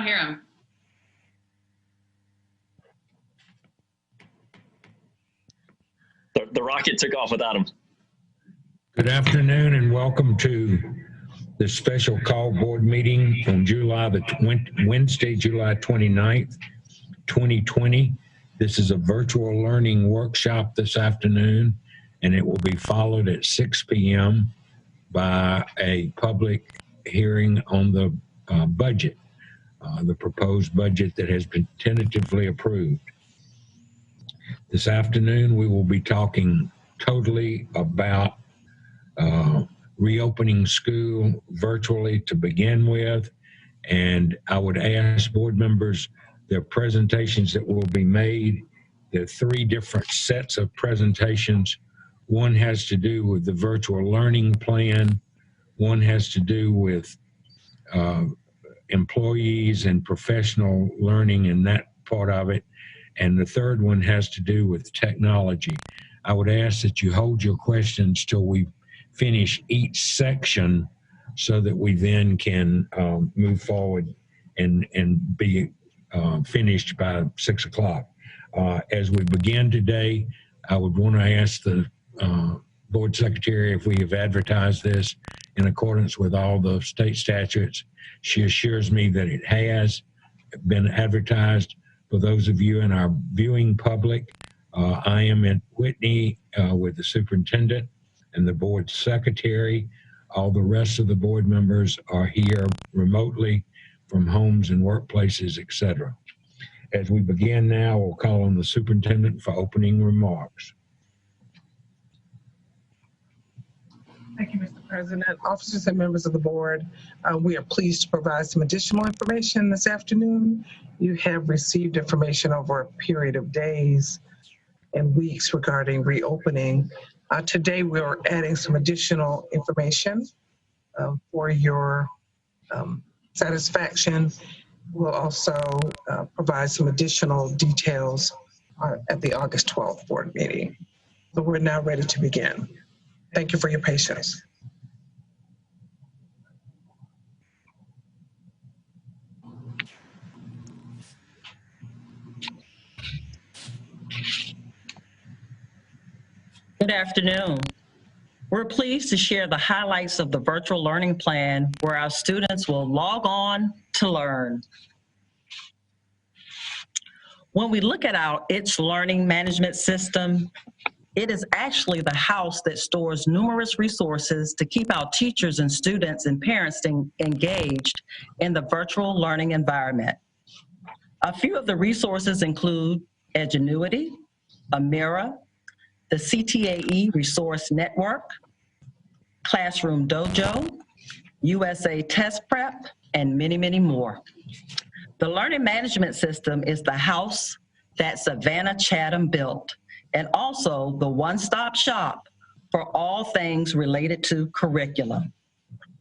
don't hear him. The rocket took off without him. Good afternoon and welcome to the special call board meeting on Wednesday, July 29th, 2020. This is a virtual learning workshop this afternoon, and it will be followed at 6 p.m. by a public hearing on the budget, the proposed budget that has been tentatively approved. This afternoon, we will be talking totally about reopening school virtually to begin with. And I would ask board members, their presentations that will be made, there are 3 different sets of presentations. One has to do with the virtual learning plan. One has to do with employees and professional learning and that part of it. And the third one has to do with technology. I would ask that you hold your questions till we finish each section so that we then can move forward and be finished by 6 o'clock. As we begin today, I would want to ask the board secretary if we have advertised this in accordance with all the state statutes. She assures me that it has been advertised. For those of you in our viewing public, I am in Whitney with the superintendent and the board secretary. All the rest of the board members are here remotely from homes and workplaces, etc. As we begin now, we'll call on the superintendent for opening remarks. Thank you, Mr. President. Officers and members of the board, we are pleased to provide some additional information this afternoon. You have received information over a period of days and weeks regarding reopening. Today, we are adding some additional information for your satisfaction. We'll also provide some additional details at the August 12th board meeting. So we're now ready to begin. Thank you for your patience. Good afternoon. We're pleased to share the highlights of the virtual learning plan where our students will log on to learn. When we look at our learning management system, it is actually the house that stores numerous resources to keep our teachers and students and parents engaged in the virtual learning environment. A few of the resources include Edgenuity, Amira, the CTAE Resource Network, Classroom Dojo, USA Test Prep, and many, many more. The learning management system is the house that Savannah Chatham built, and also the one-stop shop for all things related to curriculum.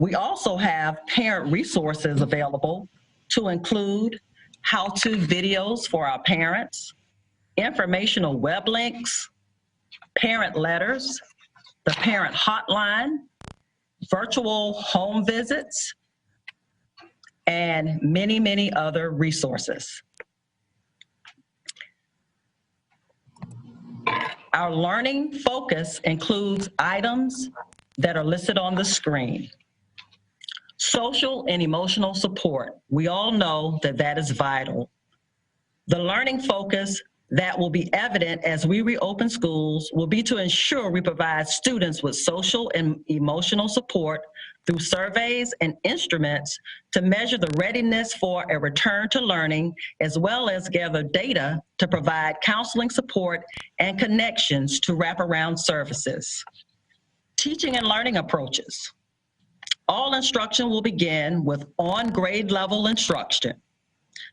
We also have parent resources available to include how-to videos for our parents, informational web links, parent letters, the parent hotline, virtual home visits, and many, many other resources. Our learning focus includes items that are listed on the screen. Social and emotional support. We all know that that is vital. The learning focus that will be evident as we reopen schools will be to ensure we provide students with social and emotional support through surveys and instruments to measure the readiness for a return to learning, as well as gather data to provide counseling support and connections to wraparound services. Teaching and learning approaches. All instruction will begin with on-grade level instruction.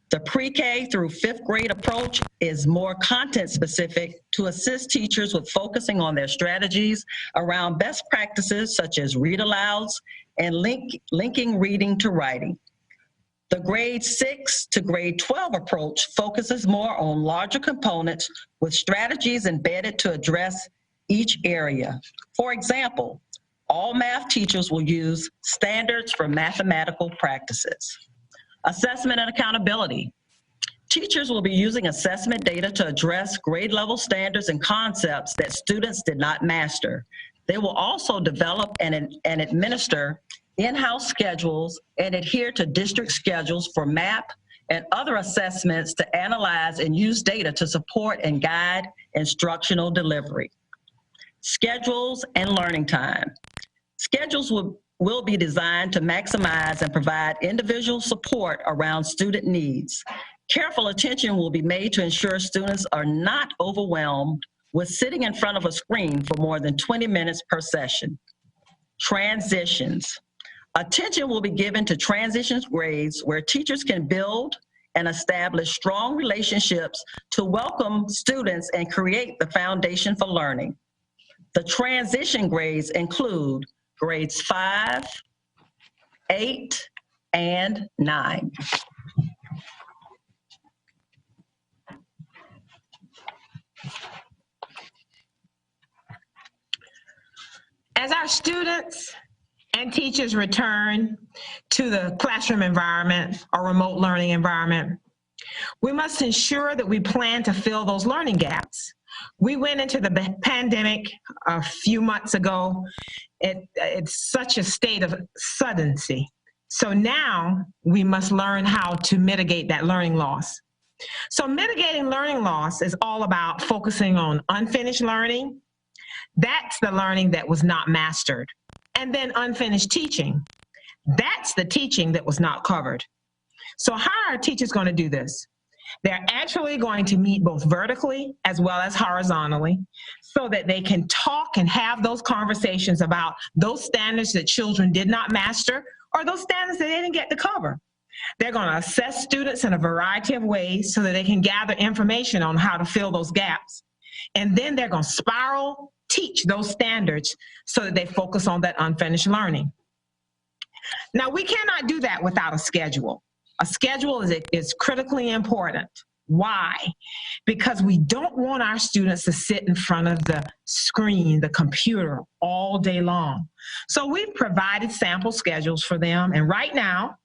The pre-K through 5th grade approach is more content specific to assist teachers with focusing on their strategies around best practices such as read alouds and linking reading to writing. The grade 6 to grade 12 approach focuses more on larger components with strategies embedded to address each area. For example, all math teachers will use standards for mathematical practices. Assessment and accountability. Teachers will be using assessment data to address grade level standards and concepts that students did not master. They will also develop and administer in-house schedules and adhere to district schedules for MAP and other assessments to analyze and use data to support and guide instructional delivery. Schedules and learning time. Schedules will be designed to maximize and provide individual support around student needs. Careful attention will be made to ensure students are not overwhelmed with sitting in front of a screen for more than 20 minutes per session. Transitions. Attention will be given to transitions grades where teachers can build and establish strong relationships to welcome students and create the foundation for learning. The transition grades include grades 5, 8, and 9. As our students and teachers return to the classroom environment or remote learning environment, we must ensure that we plan to fill those learning gaps. We went into the pandemic a few months ago. It's such a state of suddency. So now we must learn how to mitigate that learning loss. So mitigating learning loss is all about focusing on unfinished learning. That's the learning that was not mastered. And then unfinished teaching. That's the teaching that was not covered. So how are our teachers going to do this? They're actually going to meet both vertically as well as horizontally so that they can talk and have those conversations about those standards that children did not master or those standards that they didn't get to cover. They're going to assess students in a variety of ways so that they can gather information on how to fill those gaps. And then they're going to spiral teach those standards so that they focus on that unfinished learning. Now, we cannot do that without a schedule. A schedule is critically important. Why? Because we don't want our students to sit in front of the screen, the computer, all day long. So we've provided sample schedules for them, and right now,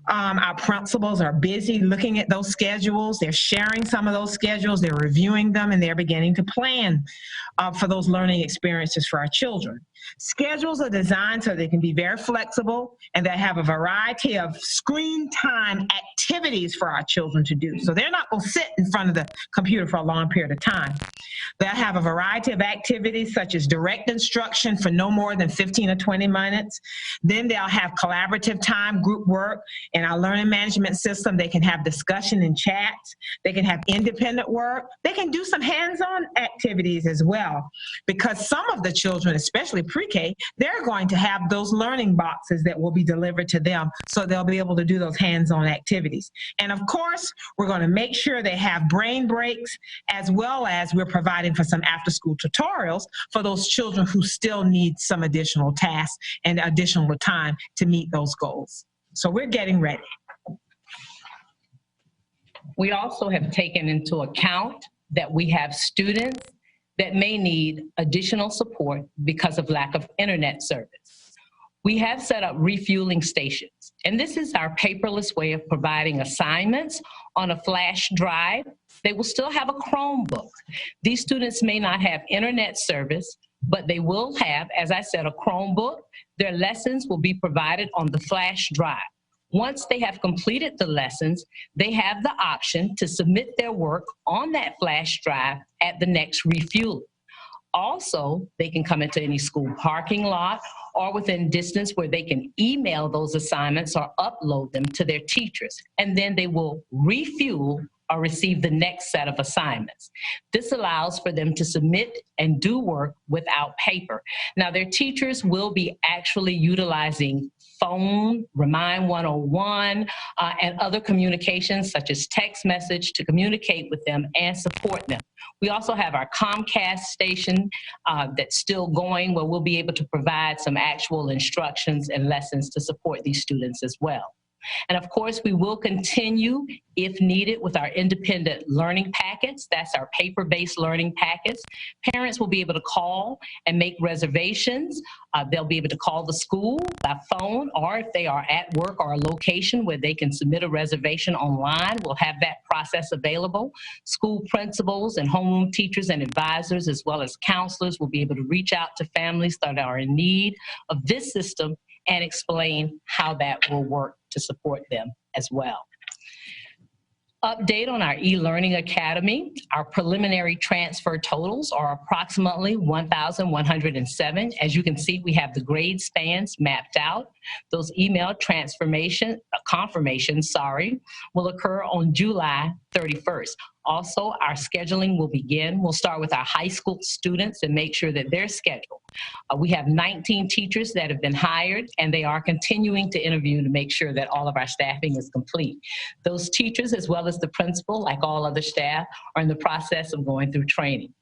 our principals are busy looking at those schedules. They're sharing some of those schedules, they're reviewing them, and they're beginning to plan for those learning experiences for our children. Schedules are designed so they can be very flexible and they have a variety of screen time activities for our children to do. So they're not going to sit in front of the computer for a long period of time. They'll have a variety of activities such as direct instruction for no more than 15 or 20 minutes. Then they'll have collaborative time, group work. In our learning management system, they can have discussion and chats. They can have independent work. They can do some hands-on activities as well, because some of the children, especially pre-K, they're going to have those learning boxes that will be delivered to them, so they'll be able to do those hands-on activities. And of course, we're going to make sure they have brain breaks, as well as we're providing for some after-school tutorials for those children who still need some additional tasks and additional time to meet those goals. So we're getting ready. We also have taken into account that we have students that may need additional support because of lack of internet service. We have set up refueling stations, and this is our paperless way of providing assignments on a flash drive. They will still have a Chromebook. These students may not have internet service, but they will have, as I said, a Chromebook. Their lessons will be provided on the flash drive. Once they have completed the lessons, they have the option to submit their work on that flash drive at the next refueling. Also, they can come into any school parking lot or within distance where they can email those assignments or upload them to their teachers, and then they will refuel or receive the next set of assignments. This allows for them to submit and do work without paper. Now, their teachers will be actually utilizing phone, Remind 101, and other communications such as text message to communicate with them and support them. We also have our Comcast station that's still going, where we'll be able to provide some actual instructions and lessons to support these students as well. And of course, we will continue, if needed, with our independent learning packets. That's our paper-based learning packets. Parents will be able to call and make reservations. They'll be able to call the school by phone, or if they are at work or a location where they can submit a reservation online, we'll have that process available. School principals and homeroom teachers and advisors, as well as counselors, will be able to reach out to families that are in need of this system and explain how that will work to support them as well. Update on our e-learning academy. Our preliminary transfer totals are approximately 1,107. As you can see, we have the grade spans mapped out. Those email confirmations will occur on July 31st. Also, our scheduling will begin. We'll start with our high school students and make sure that they're scheduled. We have 19 teachers that have been hired, and they are continuing to interview to make sure that all of our staffing is complete. Those teachers, as well as the principal, like all other staff, are in the process of going through training.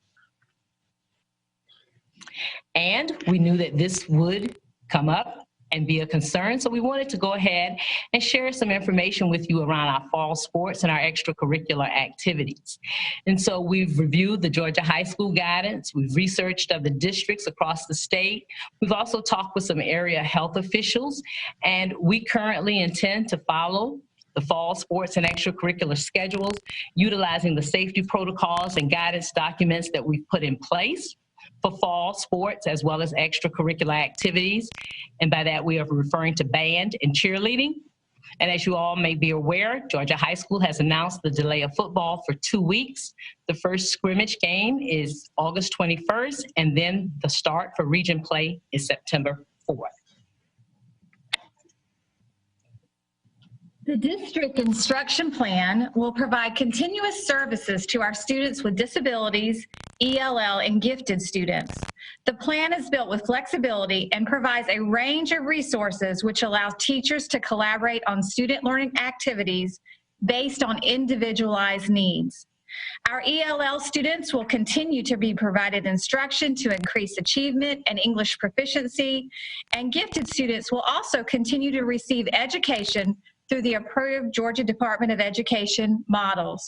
And we knew that this would come up and be a concern, so we wanted to go ahead and share some information with you around our fall sports and our extracurricular activities. And so we've reviewed the Georgia High School guidance, we've researched other districts across the state, we've also talked with some area health officials, and we currently intend to follow the fall sports and extracurricular schedules, utilizing the safety protocols and guidance documents that we've put in place for fall sports as well as extracurricular activities. And by that, we are referring to band and cheerleading. And as you all may be aware, Georgia High School has announced the delay of football for 2 weeks. The first scrimmage game is August 21st, and then the start for region play is September 4th. The district instruction plan will provide continuous services to our students with disabilities, ELL, and gifted students. The plan is built with flexibility and provides a range of resources which allows teachers to collaborate on student learning activities based on individualized needs. Our ELL students will continue to be provided instruction to increase achievement and English proficiency, and gifted students will also continue to receive education through the approved Georgia Department of Education models.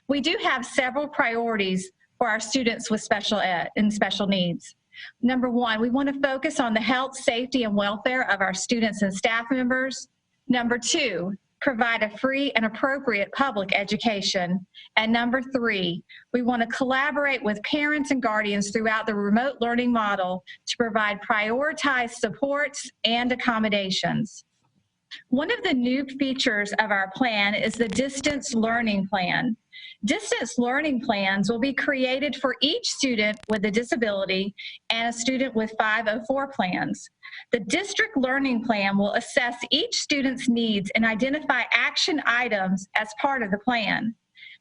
We do have several priorities for our students with special ed and special needs. Number one, we want to focus on the health, safety, and welfare of our students and staff members. Number two, provide a free and appropriate public education. And number three, we want to collaborate with parents and guardians throughout the remote learning model to provide prioritized supports and accommodations. One of the new features of our plan is the distance learning plan. Distance learning plans will be created for each student with a disability and a student with 504 plans. The district learning plan will assess each student's needs and identify action items as part of the plan.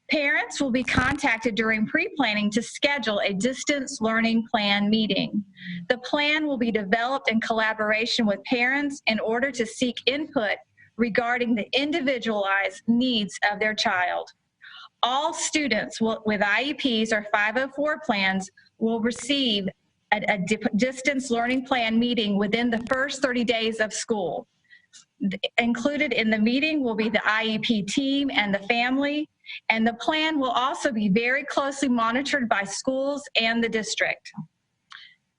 Parents will be contacted during pre-planning to schedule a distance learning plan meeting. The plan will be developed in collaboration with parents in order to seek input regarding the individualized needs of their child. All students with IEPs or 504 plans will receive a distance learning plan meeting within the first 30 days of school. Included in the meeting will be the IEP team and the family, and the plan will also be very closely monitored by schools and the district.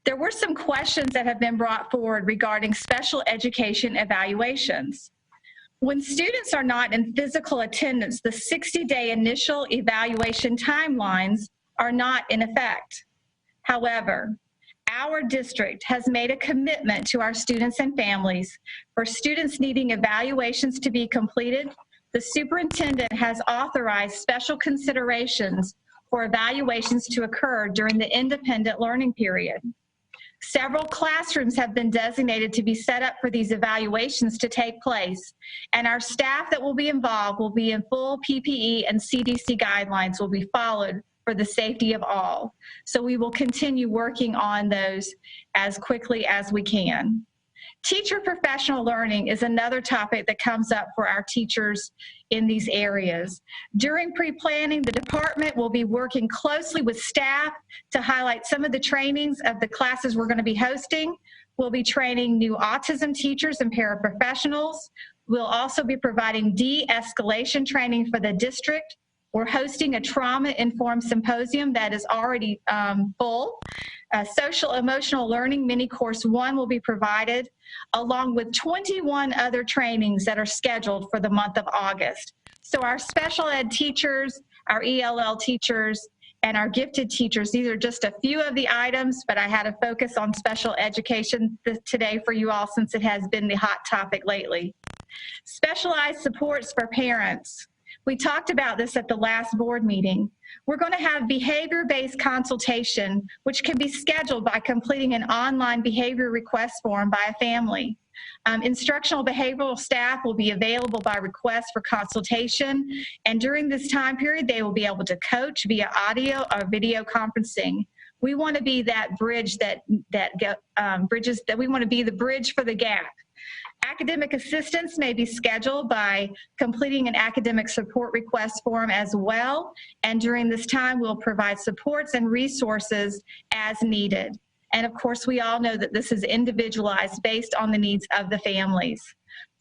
There were some questions that have been brought forward regarding special education evaluations. When students are not in physical attendance, the 60-day initial evaluation timelines are not in effect. However, our district has made a commitment to our students and families. For students needing evaluations to be completed, the superintendent has authorized special considerations for evaluations to occur during the independent learning period. Several classrooms have been designated to be set up for these evaluations to take place, and our staff that will be involved will be in full PPE, and CDC guidelines will be followed for the safety of all. So we will continue working on those as quickly as we can. Teacher professional learning is another topic that comes up for our teachers in these areas. During pre-planning, the department will be working closely with staff to highlight some of the trainings of the classes we're going to be hosting. We'll be training new autism teachers and paraprofessionals. We'll also be providing de-escalation training for the district. We're hosting a trauma-informed symposium that is already full. Social emotional learning mini course 1 will be provided, along with 21 other trainings that are scheduled for the month of August. So our special ed teachers, our ELL teachers, and our gifted teachers, these are just a few of the items, but I had to focus on special education today for you all since it has been the hot topic lately. Specialized supports for parents. We talked about this at the last board meeting. We're going to have behavior-based consultation, which can be scheduled by completing an online behavior request form by a family. Instructional behavioral staff will be available by request for consultation, and during this time period, they will be able to coach via audio or video conferencing. We want to be that bridge we want to be the bridge for the gap. Academic assistance may be scheduled by completing an academic support request form as well, and during this time, we'll provide supports and resources as needed. And of course, we all know that this is individualized based on the needs of the families.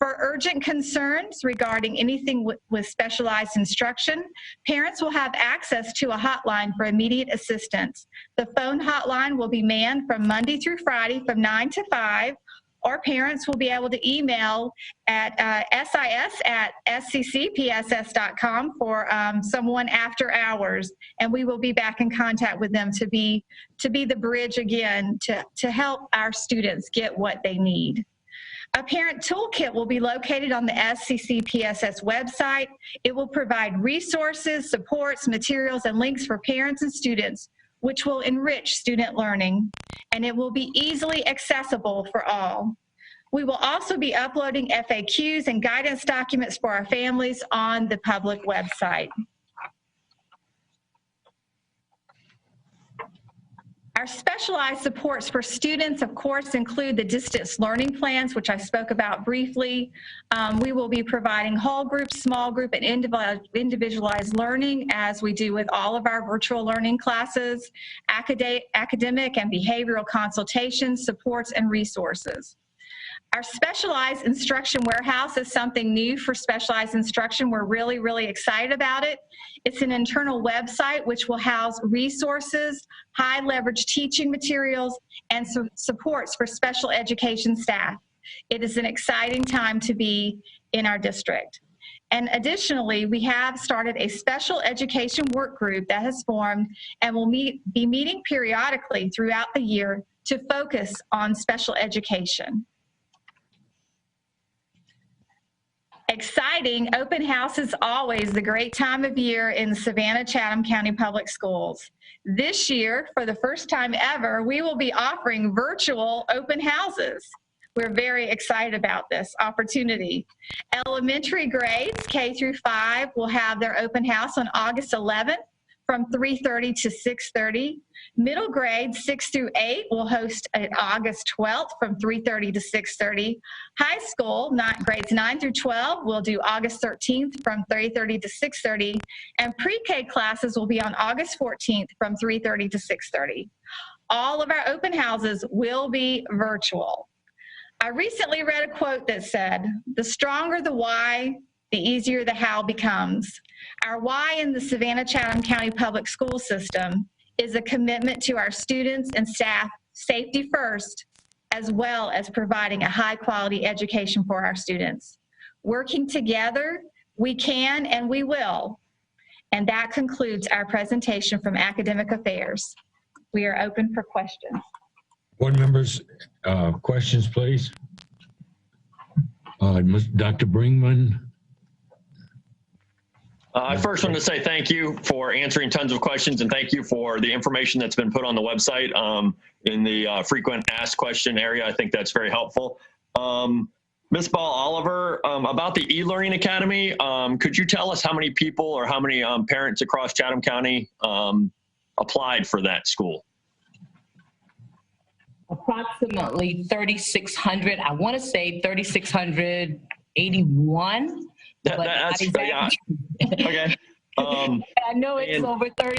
For urgent concerns regarding anything with specialized instruction, parents will have access to a hotline for immediate assistance. The phone hotline will be manned from Monday through Friday from 9 to 5, or parents will be able to email at sis@sccpss.com for someone after hours, and we will be back in contact with them to be the bridge again to help our students get what they need. A parent toolkit will be located on the SCCPSS website. It will provide resources, supports, materials, and links for parents and students, which will enrich student learning, and it will be easily accessible for all. We will also be uploading FAQs and guidance documents for our families on the public website. Our specialized supports for students, of course, include the distance learning plans, which I spoke about briefly. We will be providing whole group, small group, and individualized learning, as we do with all of our virtual learning classes, academic and behavioral consultations, supports, and resources. Our specialized instruction warehouse is something new for specialized instruction. We're really, really excited about it. It's an internal website which will house resources, high leverage teaching materials, and supports for special education staff. It is an exciting time to be in our district. And additionally, we have started a special education work group that has formed and will be meeting periodically throughout the year to focus on special education. Exciting, open house is always the great time of year in the Savannah-Chatham County Public Schools. This year, for the first time ever, we will be offering virtual open houses. We're very excited about this opportunity. Elementary grades, K through 5, will have their open house on August 11th from 3:30 to 6:30. Middle grades 6 through 8 will host on August 12th from 3:30 to 6:30. High school, grades 9 through 12, will do August 13th from 3:30 to 6:30. And pre-K classes will be on August 14th from 3:30 to 6:30. All of our open houses will be virtual. I recently read a quote that said, "The stronger the why, the easier the how becomes." Our why in the Savannah-Chatham County Public School System is a commitment to our students and staff safety first, as well as providing a high-quality education for our students. Working together, we can and we will. And that concludes our presentation from Academic Affairs. We are open for questions. Board members, questions, please. Dr. Bringman. I first want to say thank you for answering tons of questions, and thank you for the information that's been put on the website in the frequent asked question area. I think that's very helpful. Ms. Ball-Oliver, about the e-learning academy, could you tell us how many people or how many parents across Chatham County applied for that school? Approximately 3,600. I want to say 3,681. That's yeah. Okay. I know it's a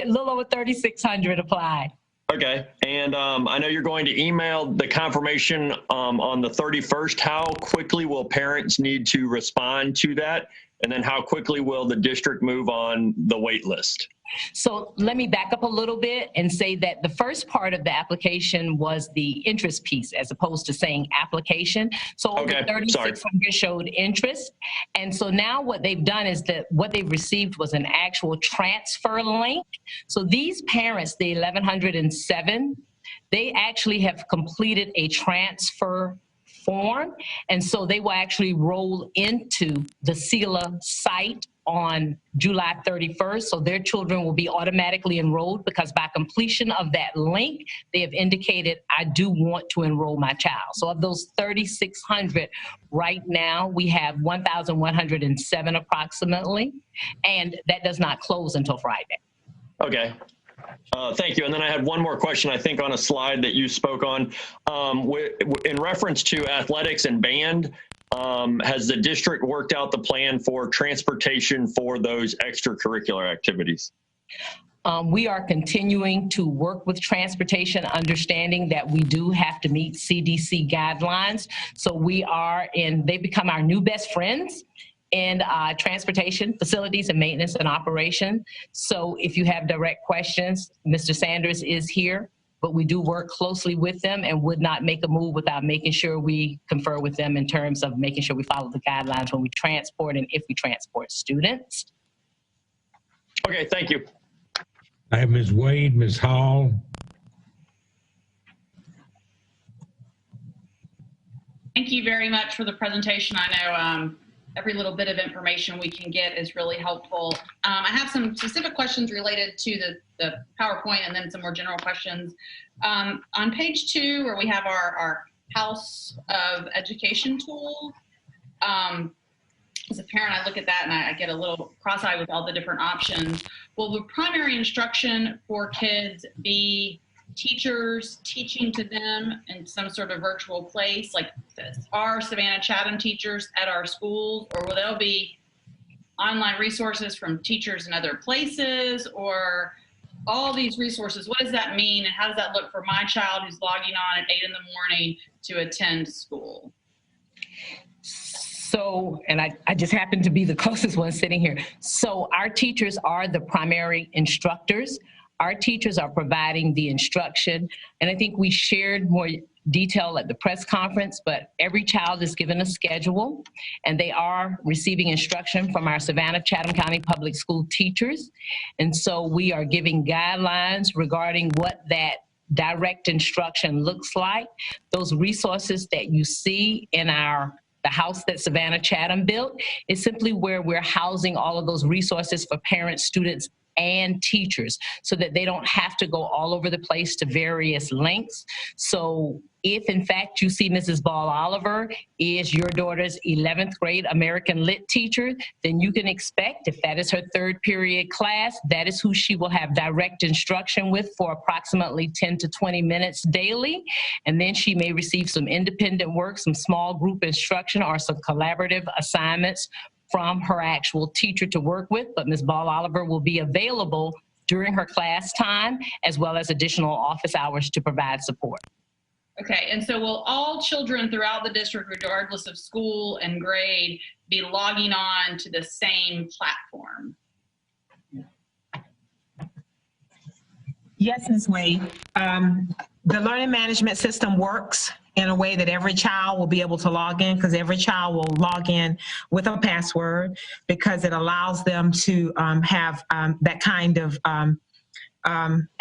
little over 3,600 applied. Okay, and I know you're going to email the confirmation on the 31st. How quickly will parents need to respond to that? And then how quickly will the district move on the wait list? So let me back up a little bit and say that the first part of the application was the interest piece as opposed to saying application. So Okay, the 3,600 showed interest. And so now what they've done is that what they've received was an actual transfer link. So these parents, the 1,107, they actually have completed a transfer form. And so they will actually roll into the SELA site on July 31st. So their children will be automatically enrolled because by completion of that link, they have indicated, I do want to enroll my child. So of those 3,600, right now we have 1,107 approximately, and that does not close until Friday. Okay. Thank you. And then I had one more question, I think, on a slide that you spoke on. In reference to athletics and band, has the district worked out the plan for transportation for those extracurricular activities? We are continuing to work with transportation, understanding that we do have to meet CDC guidelines. So we are they become our new best friends in transportation, facilities, and maintenance and operation. So if you have direct questions, Mr. Sanders is here, but we do work closely with them and would not make a move without making sure we confer with them in terms of making sure we follow the guidelines when we transport and if we transport students. Okay, thank you. I have Ms. Wade, Ms. Hall. Thank you very much for the presentation. I know every little bit of information we can get is really helpful. I have some specific questions related to the PowerPoint and then some more general questions. On page 2, where we have our House of Education tool, as a parent, I look at that and I get a little cross-eyed with all the different options. Will the primary instruction for kids be teachers teaching to them in some sort of virtual place, like our Savannah Chatham teachers at our schools, or will there be online resources from teachers in other places, or all these resources? What does that mean, and how does that look for my child who's logging on at 8 in the morning to attend school? So, and I just happen to be the closest one sitting here. So our teachers are the primary instructors. Our teachers are providing the instruction, and I think we shared more detail at the press conference, but every child is given a schedule, and they are receiving instruction from our Savannah Chatham County Public School teachers. And so we are giving guidelines regarding what that direct instruction looks like. Those resources that you see in the house that Savannah Chatham built is simply where we're housing all of those resources for parents, students, and teachers so that they don't have to go all over the place to various links. So if in fact you see Mrs. Ball Oliver is your daughter's 11th grade American Lit teacher, then you can expect, if that is her 3rd period class, that is who she will have direct instruction with for approximately 10 to 20 minutes daily. And then she may receive some independent work, some small group instruction, or some collaborative assignments from her actual teacher to work with, but Ms. Ball Oliver will be available during her class time as well as additional office hours to provide support. Okay, and so will all children throughout the district, regardless of school and grade, be logging on to the same platform? Yes, Ms. Wade. The learning management system works in a way that every child will be able to log in, because every child will log in with a password, because it allows them to have that kind of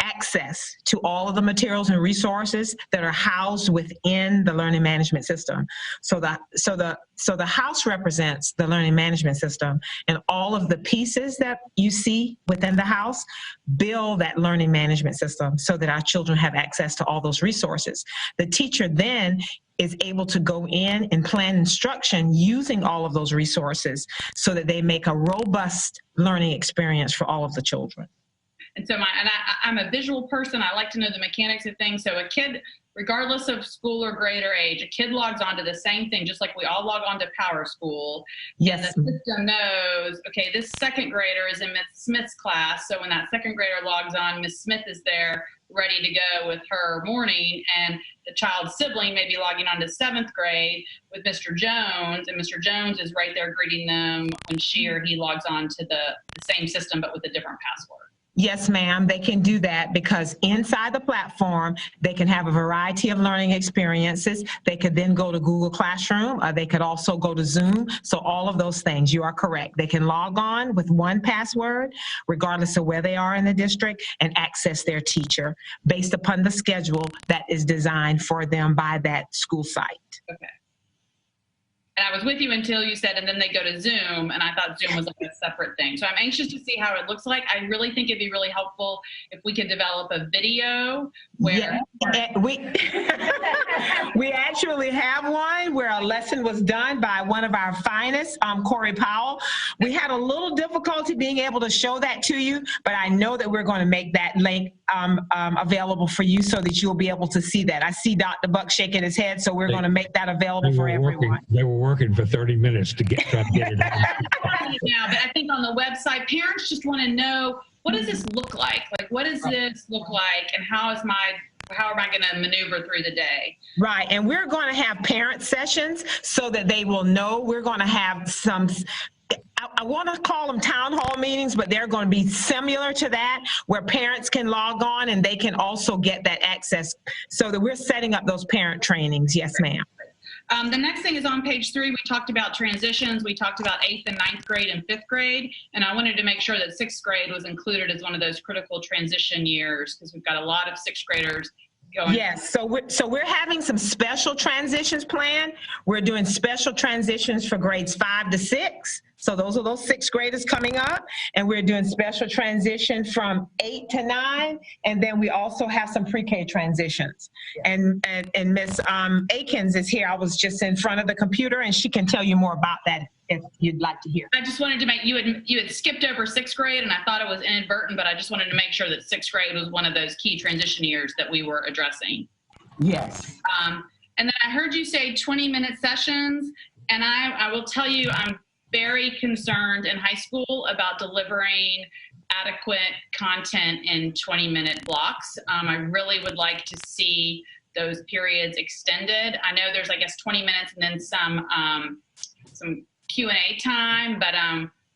access to all of the materials and resources that are housed within the learning management system. So the house represents the learning management system, and all of the pieces that you see within the house build that learning management system so that our children have access to all those resources. The teacher then is able to go in and plan instruction using all of those resources so that they make a robust learning experience for all of the children. And so I'm a visual person. I like to know the mechanics of things. So a kid regardless of school or grade or age, a kid logs on to the same thing, just like we all log on to Power School. Yes. And the system knows, okay, this second grader is in Miss Smith's class. So when that second grader logs on, Miss Smith is there ready to go with her morning, and the child's sibling may be logging on to 7th grade with Mr. Jones, and Mr. Jones is right there greeting them when she or he logs on to the same system but with a different password. Yes, ma'am, they can do that because inside the platform, they can have a variety of learning experiences. They could then go to Google Classroom, or they could also go to Zoom. So all of those things, you are correct. They can log on with one password, regardless of where they are in the district, and access their teacher based upon the schedule that is designed for them by that school site. Okay. And I was with you until you said, and then they go to Zoom, and I thought Zoom was like a separate thing. So I'm anxious to see how it looks like. I really think it'd be really helpful if we could develop a video where we actually have one where a lesson was done by one of our finest, Corey Powell. We had a little difficulty being able to show that to you, but I know that we're going to make that link available for you so that you'll be able to see that. I see Dr. Buck shaking his head, so we're going to make that available for everyone. They were working for 30 minutes to try to get it out. Yeah, but I think on the website, parents just want to know, what does this look like? Like, what does this look like, and how am I going to maneuver through the day? Right, and we're going to have parent sessions so that they will know. We're going to have some, I want to call them town hall meetings, but they're going to be similar to that, where parents can log on and they can also get that access, so that we're setting up those parent trainings. Yes, ma'am. The next thing is on page 3. We talked about transitions. We talked about 8th and 9th grade and 5th grade. And I wanted to make sure that 6th grade was included as one of those critical transition years, because we've got a lot of 6th graders going. Yes, so we're having some special transitions planned. We're doing special transitions for grades 5 to 6. So those are those 6th graders coming up, and we're doing special transition from 8 to 9, and then we also have some pre-K transitions. And Miss Akins is here. I was just in front of the computer, and she can tell you more about that if you'd like to hear. I just wanted to make, you had skipped over 6th grade, and I thought it was inadvertent, but I just wanted to make sure that 6th grade was one of those key transition years that we were addressing. Yes. And then I heard you say 20-minute sessions, and I will tell you, I'm very concerned in high school about delivering adequate content in 20-minute blocks. I really would like to see those periods extended. I know there's, I guess, 20 minutes and then some Q&A time, but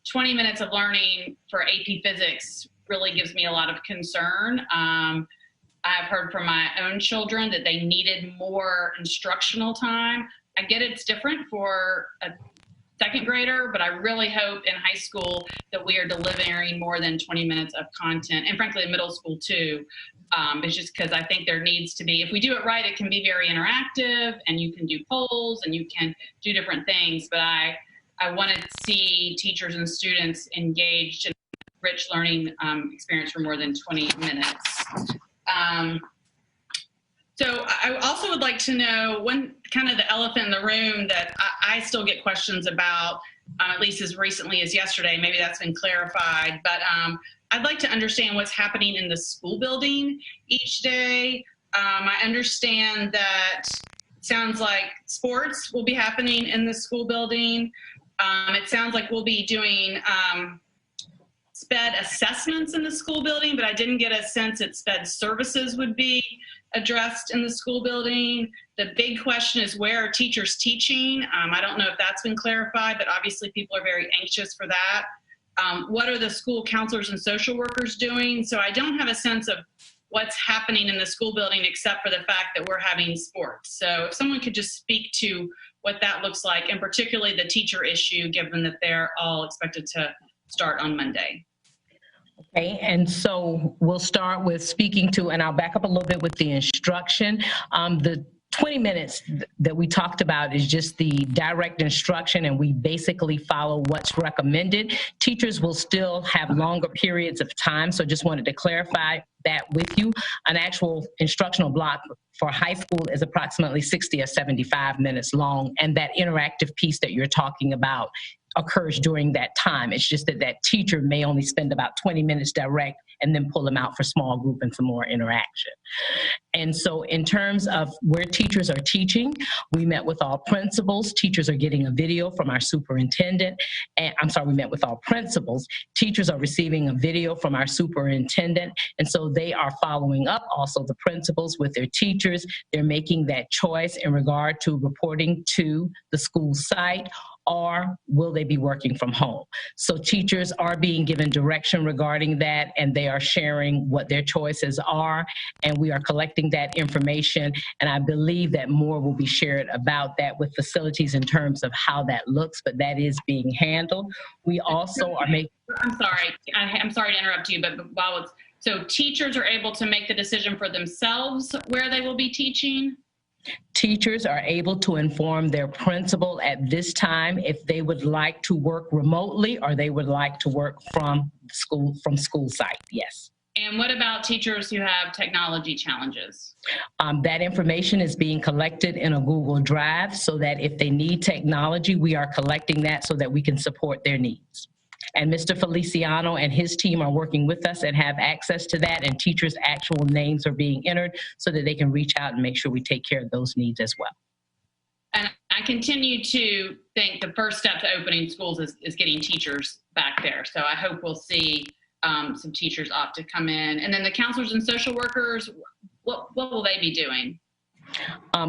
20 minutes of learning for AP Physics really gives me a lot of concern. I've heard from my own children that they needed more instructional time. I get it's different for a 2nd grader, but I really hope in high school that we are delivering more than 20 minutes of content, and frankly in middle school too. It's just because I think there needs to be, if we do it right, it can be very interactive, and you can do polls and you can do different things, but I want to see teachers and students engaged in rich learning experience for more than 20 minutes. So I also would like to know, one kind of the elephant in the room that I still get questions about, at least as recently as yesterday, maybe that's been clarified, but I'd like to understand what's happening in the school building each day. I understand that it sounds like sports will be happening in the school building. It sounds like we'll be doing SPED assessments in the school building, but I didn't get a sense that SPED services would be addressed in the school building. The big question is, where are teachers teaching? I don't know if that's been clarified, but obviously people are very anxious for that. What are the school counselors and social workers doing? So I don't have a sense of what's happening in the school building except for the fact that we're having sports. So if someone could just speak to what that looks like, and particularly the teacher issue, given that they're all expected to start on Monday. Okay, and so we'll start with speaking to, and I'll back up a little bit with the instruction. The 20 minutes that we talked about is just the direct instruction, and we basically follow what's recommended. Teachers will still have longer periods of time, so just wanted to clarify that with you. An actual instructional block for high school is approximately 60 or 75 minutes long, and that interactive piece that you're talking about occurs during that time. It's just that that teacher may only spend about 20 minutes direct and then pull them out for small group and some more interaction. And so in terms of where teachers are teaching, we met with all principals. Teachers are getting a video from our superintendent. And I'm sorry, we met with all principals. Teachers are receiving a video from our superintendent. And so they are following up also the principals with their teachers. They're making that choice in regard to reporting to the school site, or will they be working from home? So teachers are being given direction regarding that, and they are sharing what their choices are, and we are collecting that information, and I believe that more will be shared about that with facilities in terms of how that looks, but that is being handled. We also are making... I'm sorry to interrupt you, but while it's... So teachers are able to make the decision for themselves where they will be teaching? Teachers are able to inform their principal at this time if they would like to work remotely or they would like to work from school site, yes. And what about teachers who have technology challenges? That information is being collected in a Google Drive so that if they need technology, we are collecting that so that we can support their needs. And Mr. Feliciano and his team are working with us and have access to that, and teachers' actual names are being entered so that they can reach out and make sure we take care of those needs as well. And I continue to think the first step to opening schools is getting teachers back there. So I hope we'll see some teachers opt to come in. And then the counselors and social workers, what will they be doing?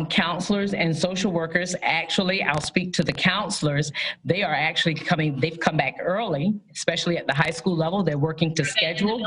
Counselors and social workers, actually, I'll speak to the counselors. They are actually coming, they've come back early, especially at the high school level. They're working to schedule.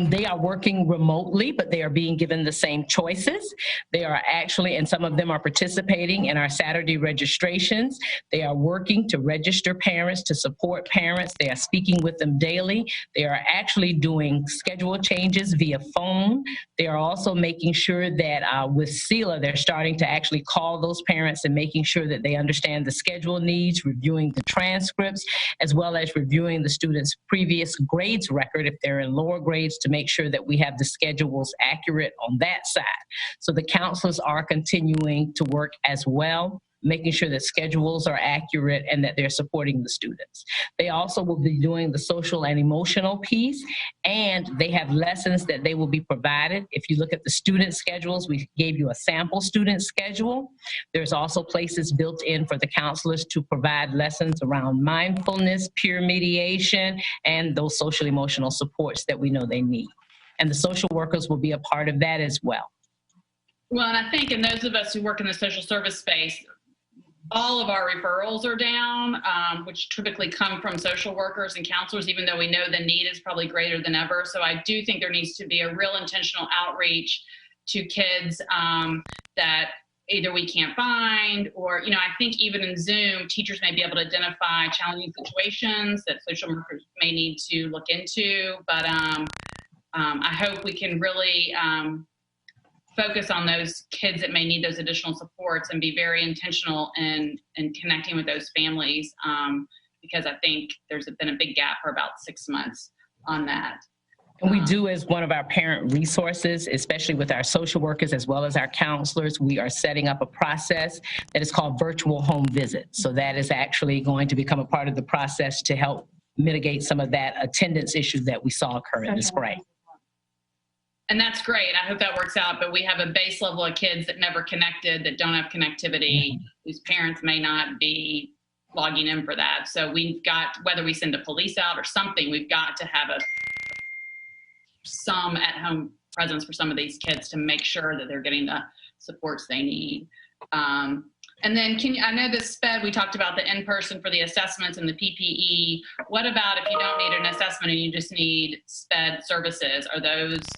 They are working remotely, but they are being given the same choices. They are actually, and some of them are participating in our Saturday registrations. They are working to register parents, to support parents. They are speaking with them daily. They are actually doing schedule changes via phone. They are also making sure that with CELA, they're starting to actually call those parents and making sure that they understand the schedule needs, reviewing the transcripts, as well as reviewing the students' previous grades record if they're in lower grades, to make sure that we have the schedules accurate on that side. So the counselors are continuing to work as well, making sure that schedules are accurate and that they're supporting the students. They also will be doing the social and emotional piece, and they have lessons that they will be provided. If you look at the student schedules, we gave you a sample student schedule. There's also places built in for the counselors to provide lessons around mindfulness, peer mediation, and those social emotional supports that we know they need. And the social workers will be a part of that as well. Well, and I think in those of us who work in the social service space, all of our referrals are down, which typically come from social workers and counselors, even though we know the need is probably greater than ever. So I do think there needs to be a real intentional outreach to kids that either we can't find, or, you know, I think even in Zoom, teachers may be able to identify challenging situations that social workers may need to look into. But I hope we can really focus on those kids that may need those additional supports and be very intentional in connecting with those families, because I think there's been a big gap for about 6 months on that. And we do, as one of our parent resources, especially with our social workers as well as our counselors, we are setting up a process that is called virtual home visits. So that is actually going to become a part of the process to help mitigate some of that attendance issue that we saw occur in the spring. And that's great. I hope that works out. But we have a base level of kids that never connected, that don't have connectivity, whose parents may not be logging in for that. So we've got, whether we send a police out or something, we've got to have some at-home presence for some of these kids to make sure that they're getting the supports they need. And then I know this SPED, we talked about the in-person for the assessments and the PPE. What about if you don't need an assessment and you just need SPED services?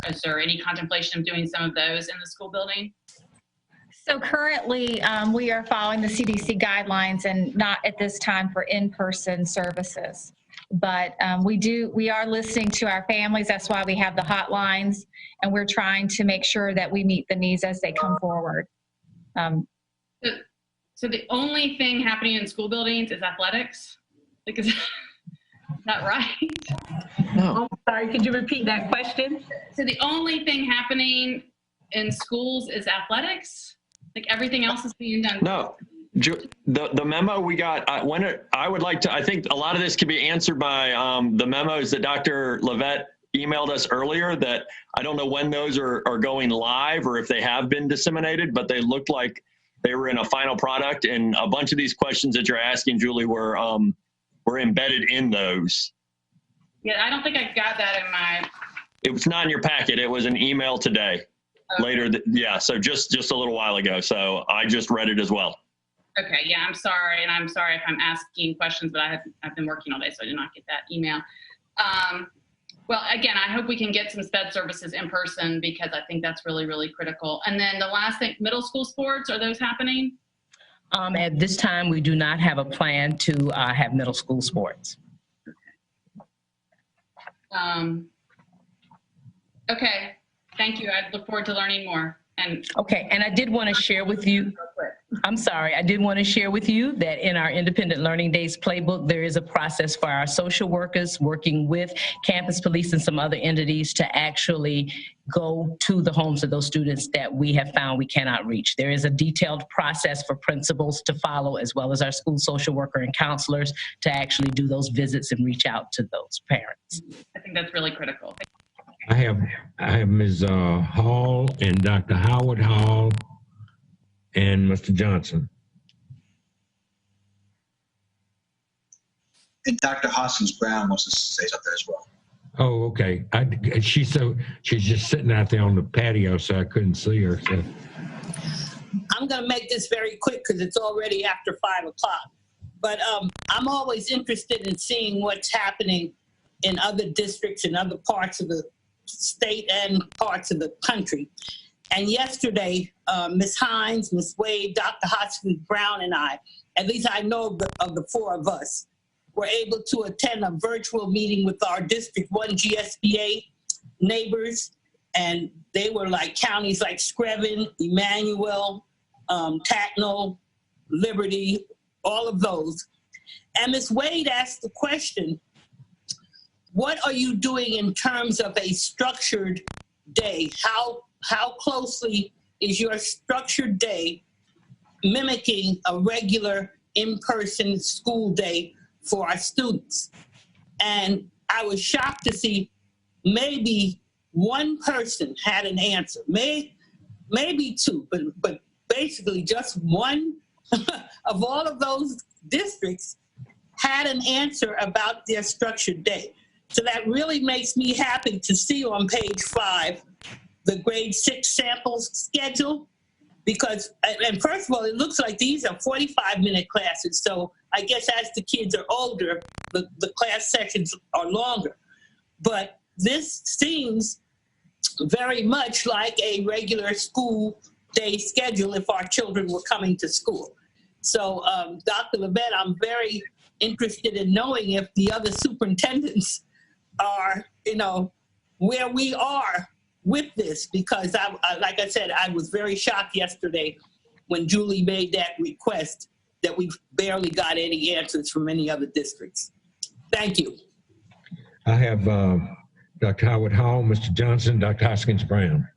Is there any contemplation of doing some of those in the school building? So currently we are following the CDC guidelines and not at this time for in-person services. But we are listening to our families. That's why we have the hotlines, and we're trying to make sure that we meet the needs as they come forward. So the only thing happening in school buildings is athletics? Like, is that right? No. I'm sorry, could you repeat that question? So the only thing happening in schools is athletics? Like everything else is being done? No. The memo we got, I would like to, I think a lot of this could be answered by the memos that Dr. Levette emailed us earlier that I don't know when those are going live or if they have been disseminated, but they looked like they were in a final product, and a bunch of these questions that you're asking, Julie, were embedded in those. Yeah, I don't think I got that in my. It was not in your packet. It was an email today. Okay. Later, yeah, so just a little while ago. So I just read it as well. Okay, yeah, I'm sorry, and I'm sorry if I'm asking questions, but I've been working all day, so I did not get that email. Well, again, I hope we can get some SPED services in person because I think that's really, really critical. And then the last thing, middle school sports, are those happening? At this time, we do not have a plan to have middle school sports. Okay. Okay, thank you. I look forward to learning more. Okay, and I did want to share with you, I'm sorry, I did want to share with you that in our Independent Learning Days playbook, there is a process for our social workers working with campus police and some other entities to actually go to the homes of those students that we have found we cannot reach. There is a detailed process for principals to follow, as well as our school social worker and counselors to actually do those visits and reach out to those parents. I think that's really critical. I have Ms. Hall and Dr. Howard Hall and Mr. Johnson. And Dr. Hoskins Brown wants to say something as well. Oh, okay. She's just sitting out there on the patio, so I couldn't see her. So. I'm going to make this very quick because it's already after 5 o'clock. But I'm always interested in seeing what's happening in other districts and other parts of the state and parts of the country. And yesterday, Ms. Hines, Ms. Wade, Dr. Hoskins Brown, and I, at least I know of the 4 of us, were able to attend a virtual meeting with our District 1 GSBA neighbors. And they were like counties like Screven, Emmanuel, Tacknell, Liberty, all of those. And Ms. Wade asked the question, what are you doing in terms of a structured day? How closely is your structured day mimicking a regular in-person school day for our students? And I was shocked to see maybe one person had an answer, maybe 2, but basically just one of all of those districts had an answer about their structured day. So that really makes me happy to see on page 5 the grade 6 samples schedule, because, and first of all, it looks like these are 45-minute classes. So I guess as the kids are older, the class sessions are longer. But this seems very much like a regular school day schedule if our children were coming to school. So Dr. Levette, I'm very interested in knowing if the other superintendents are, where we are with this, because I like I said, I was very shocked yesterday when Julie made that request that we barely got any answers from any other districts. Thank you. I have Dr. Howard Hall, Mr. Johnson, Dr. Hoskins Brown.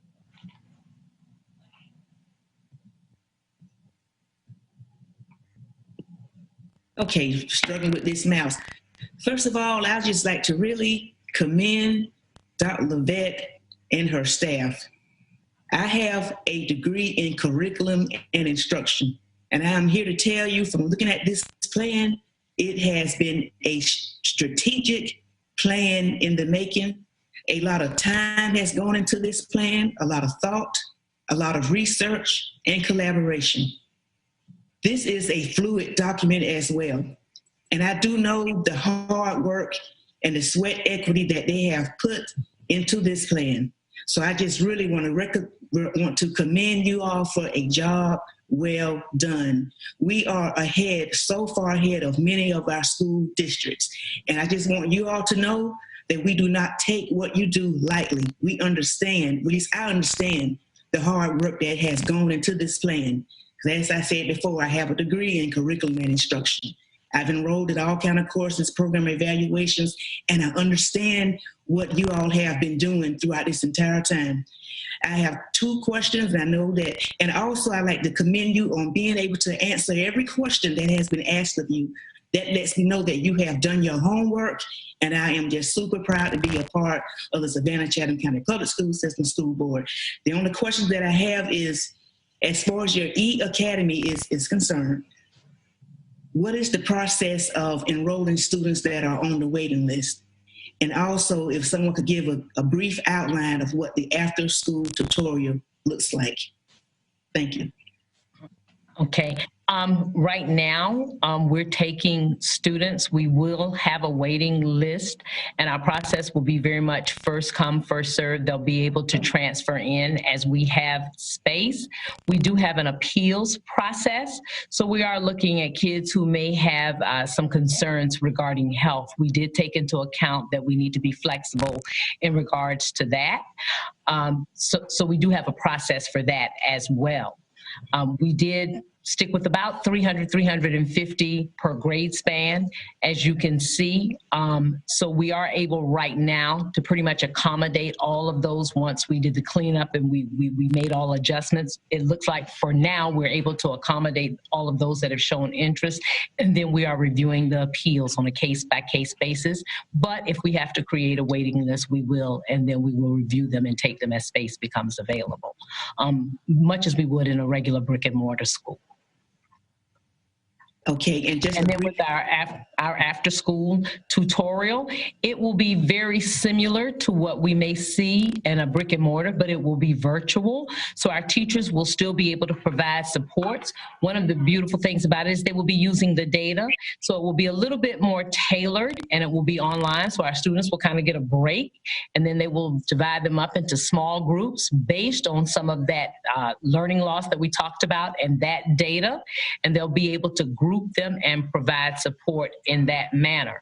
Okay, struggling with this mouse. First of all, I'd just like to really commend Dr. Levette and her staff. I have a degree in curriculum and instruction, and I'm here to tell you from looking at this plan, it has been a strategic plan in the making. A lot of time has gone into this plan, a lot of thought, a lot of research and collaboration. This is a fluid document as well. And I do know the hard work and the sweat equity that they have put into this plan. So I just really want to commend you all for a job well done. We are ahead, so far ahead of many of our school districts. And I just want you all to know that we do not take what you do lightly. We understand, at least I understand, the hard work that has gone into this plan. As I said before, I have a degree in curriculum and instruction. I've enrolled in all kinds of courses, program evaluations, and I understand what you all have been doing throughout this entire time. I have 2 questions, and I know that, and also I'd like to commend you on being able to answer every question that has been asked of you that lets me know that you have done your homework, and I am just super proud to be a part of the Savannah-Chatham County Public School System School Board. The only question that I have is, as far as your E-Academy is concerned, what is the process of enrolling students that are on the waiting list? And also, if someone could give a brief outline of what the after-school tutorial looks like. Thank you. Okay. Right now, we're taking students. We will have a waiting list, and our process will be very much first come, first served. They'll be able to transfer in as we have space. We do have an appeals process, so we are looking at kids who may have some concerns regarding health. We did take into account that we need to be flexible in regards to that. So we do have a process for that as well. We did stick with about 300, 350 per grade span, as you can see. So we are able right now to pretty much accommodate all of those once we did the cleanup and we made all adjustments. It looks like for now we're able to accommodate all of those that have shown interest, and then we are reviewing the appeals on a case-by-case basis. But if we have to create a waiting list, we will, and then we will review them and take them as space becomes available, much as we would in a regular brick and mortar school. Okay, and then with our after school tutorial, it will be very similar to what we may see in a brick and mortar, but it will be virtual. So our teachers will still be able to provide supports. One of the beautiful things about it is they will be using the data. So it will be a little bit more tailored, and it will be online. So our students will kind of get a break, and then they will divide them up into small groups based on some of that learning loss that we talked about and that data, and they'll be able to group them and provide support in that manner.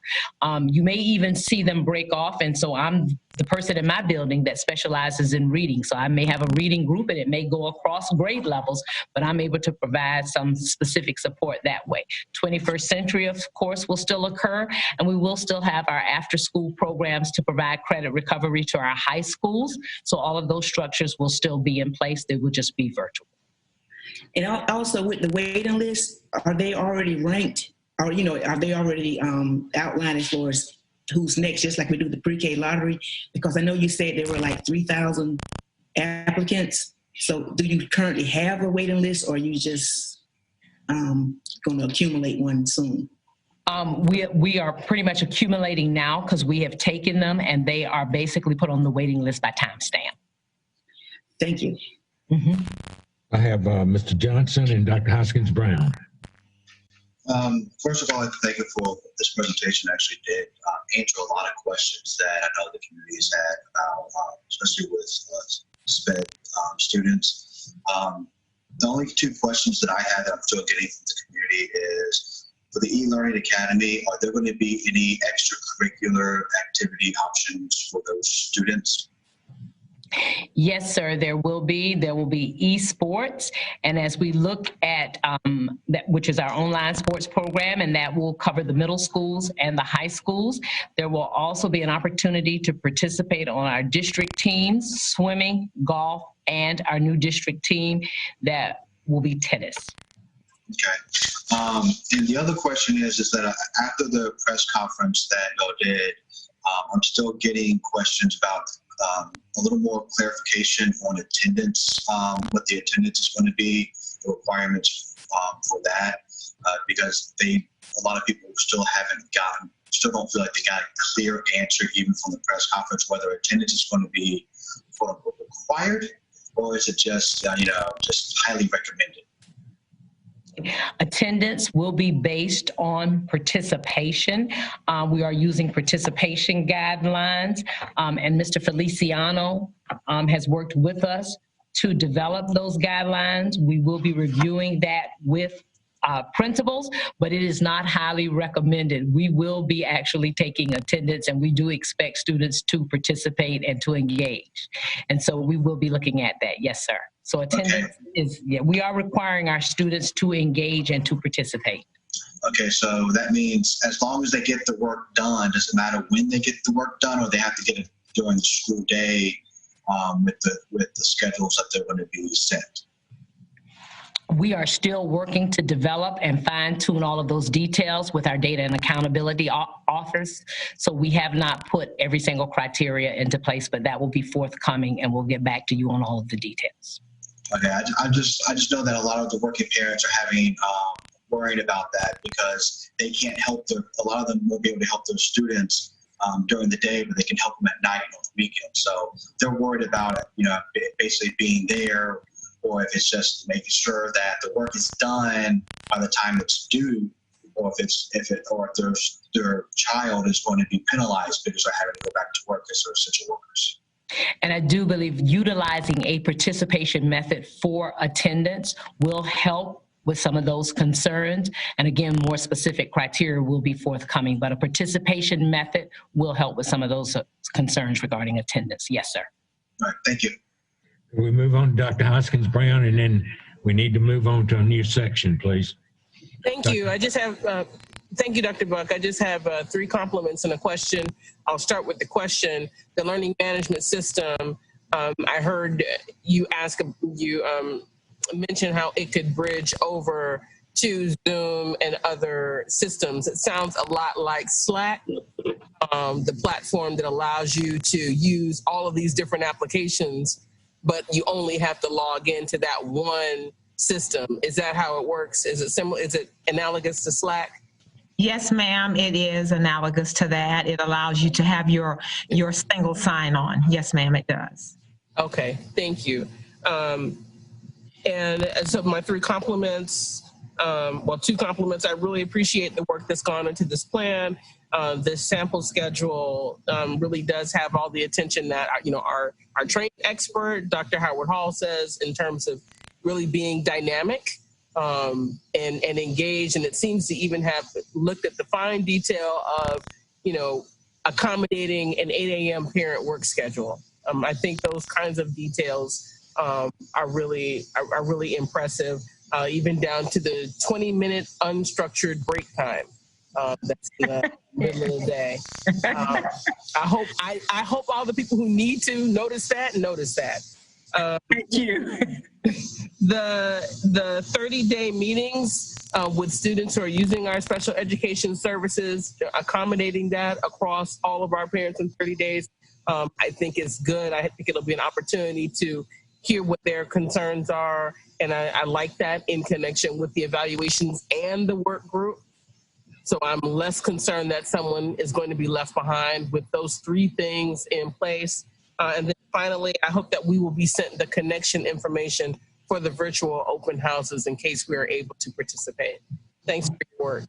You may even see them break off, and so I'm the person in my building that specializes in reading. So I may have a reading group and it may go across grade levels, but I'm able to provide some specific support that way. 21st century, of course, will still occur, and we will still have our after-school programs to provide credit recovery to our high schools. So all of those structures will still be in place. They will just be virtual. And also with the waiting list, are they already ranked? Or, are they already outlined as far as who's next, just like we do the pre-K lottery? Because I know you said there were like 3,000 applicants. So do you currently have a waiting list, or are you just going to accumulate one soon? We are pretty much accumulating now because we have taken them and they are basically put on the waiting list by timestamp. Thank you. Mm-hmm. I have Mr. Johnson and Dr. Hoskins Brown. First of all, I'd like to thank you for this presentation. Actually did answer a lot of questions that I know the community has had about, especially with SPED students. The only two questions that I have that I'm still getting from the community is, for the e-learning academy, are there going to be any extracurricular activity options for those students? Yes, sir, there will be. There will be esports. And as we look at that, which is our online sports program, and that will cover the middle schools and the high schools, there will also be an opportunity to participate on our district teams, swimming, golf, and our new district team that will be tennis. Okay. And the other question is that after the press conference that y'all did, I'm still getting questions about a little more clarification on attendance, what the attendance is going to be, the requirements for that, because a lot of people still don't feel like they got a clear answer even from the press conference whether attendance is going to be quote unquote required, or is it just just highly recommended. Attendance will be based on participation. We are using participation guidelines, and Mr. Feliciano has worked with us to develop those guidelines. We will be reviewing that with principals, but it is not highly recommended. We will be actually taking attendance, and we do expect students to participate and to engage. And so we will be looking at that. Yes, sir. So attendance is, we are requiring our students to engage and to participate. Okay, so that means as long as they get the work done, does it matter when they get the work done, or they have to get it during the school day with the schedules that they're going to be set? We are still working to develop and fine tune all of those details with our data and accountability authors. So we have not put every single criteria into place, but that will be forthcoming and we'll get back to you on all of the details. Okay, I just know that a lot of the working parents are having worried about that because they can't help a lot of them won't be able to help their students during the day, but they can help them at night and on the weekend. So they're worried about it, you know, basically being there, or if it's just making sure that the work is done by the time it's due, or if their child is going to be penalized because they're having to go back to work because they're essential workers. And I do believe utilizing a participation method for attendance will help with some of those concerns. And again, more specific criteria will be forthcoming, but a participation method will help with some of those concerns regarding attendance. Yes, sir. All right, thank you. We move on to Dr. Hoskins Brown, and then we need to move on to a new section, please. Thank you. I just have, thank you, Dr. Buck. I just have 3 compliments and a question. I'll start with the question. The learning management system, I heard you mention how it could bridge over to Zoom and other systems. It sounds a lot like Slack, the platform that allows you to use all of these different applications, but you only have to log into that one system. Is that how it works? Is it similar? Is it analogous to Slack? Yes, ma'am, it is analogous to that. It allows you to have your single sign-on. Yes, ma'am, it does. Okay, thank you. And so my 3 compliments, 2 compliments. I really appreciate the work that's gone into this plan. This sample schedule really does have all the attention that our trained expert, Dr. Howard Hall, says in terms of really being dynamic and engaged. And it seems to even have looked at the fine detail of, accommodating an 8 a.m. parent work schedule. I think those kinds of details are really impressive, even down to the 20-minute unstructured break time. That's in the middle of the day. I hope all the people who need to notice that. Thank you. The 30-day meetings with students who are using our special education services, accommodating that across all of our parents in 30 days, I think is good. I think it'll be an opportunity to hear what their concerns are, and I like that in connection with the evaluations and the work group. So I'm less concerned that someone is going to be left behind with those 3 things in place. And then finally, I hope that we will be sent the connection information for the virtual open houses in case we are able to participate. Thanks for your work.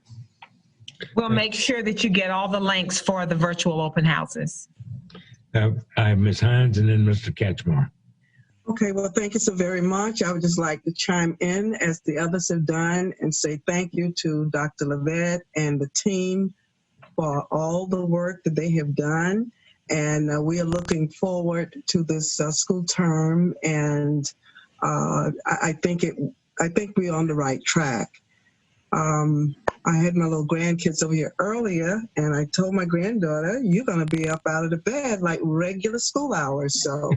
We'll make sure that you get all the links for the virtual open houses. I have Ms. Hines and then Mr. Katchmar. Okay, well, thank you so very much. I would just like to chime in, as the others have done, and say thank you to Dr. Levette and the team for all the work that they have done. And we are looking forward to this school term, and I think we're on the right track. I had my little grandkids over here earlier, and I told my granddaughter, you're going to be up out of the bed like regular school hours. So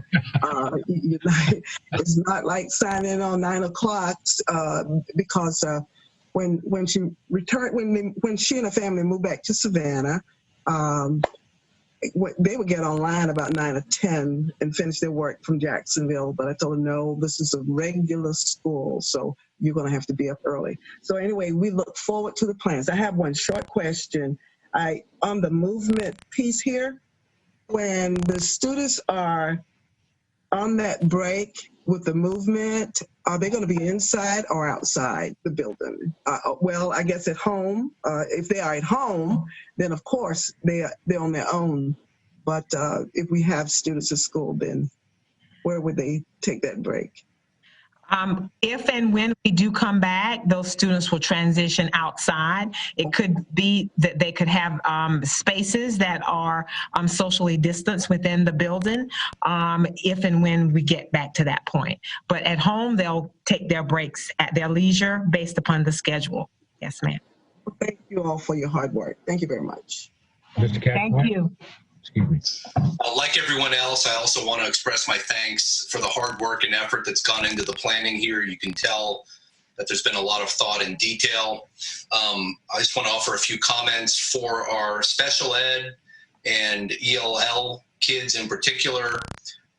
it's not like signing in on 9 o'clock because when she returned, when she and her family moved back to Savannah, they would get online about 9 or 10 and finish their work from Jacksonville. But I told them, no, this is a regular school, so you're going to have to be up early. So anyway, we look forward to the plans. I have one short question. On the movement piece here, when the students are on that break with the movement, are they going to be inside or outside the building? Well, I guess at home. If they are at home, then of course they're on their own. But if we have students at school, then where would they take that break? If and when we do come back, those students will transition outside. It could be that they could have spaces that are socially distanced within the building, if and when we get back to that point. But at home, they'll take their breaks at their leisure based upon the schedule. Yes, ma'am. Well, thank you all for your hard work. Thank you very much. Mr. Katchmar? Thank you. Excuse me. Like everyone else, I also want to express my thanks for the hard work and effort that's gone into the planning here. You can tell that there's been a lot of thought and detail. I just want to offer a few comments for our special ed and ELL kids in particular.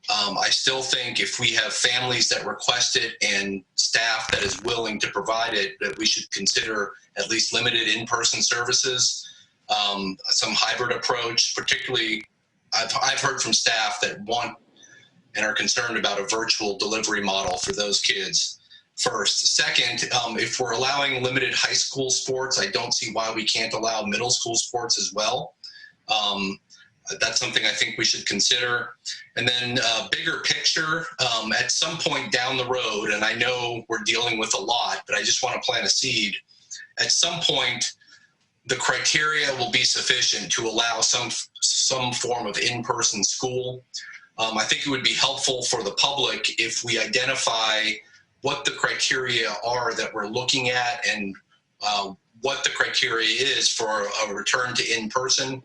I still think if we have families that request it and staff that is willing to provide it, that we should consider at least limited in-person services, some hybrid approach. Particularly, I've heard from staff that want and are concerned about a virtual delivery model for those kids first. Second, if we're allowing limited high school sports, I don't see why we can't allow middle school sports as well. That's something I think we should consider. And then bigger picture, at some point down the road, and I know we're dealing with a lot, but I just want to plant a seed. At some point, the criteria will be sufficient to allow some form of in-person school. I think it would be helpful for the public if we identify what the criteria are that we're looking at and what the criteria is for a return to in-person.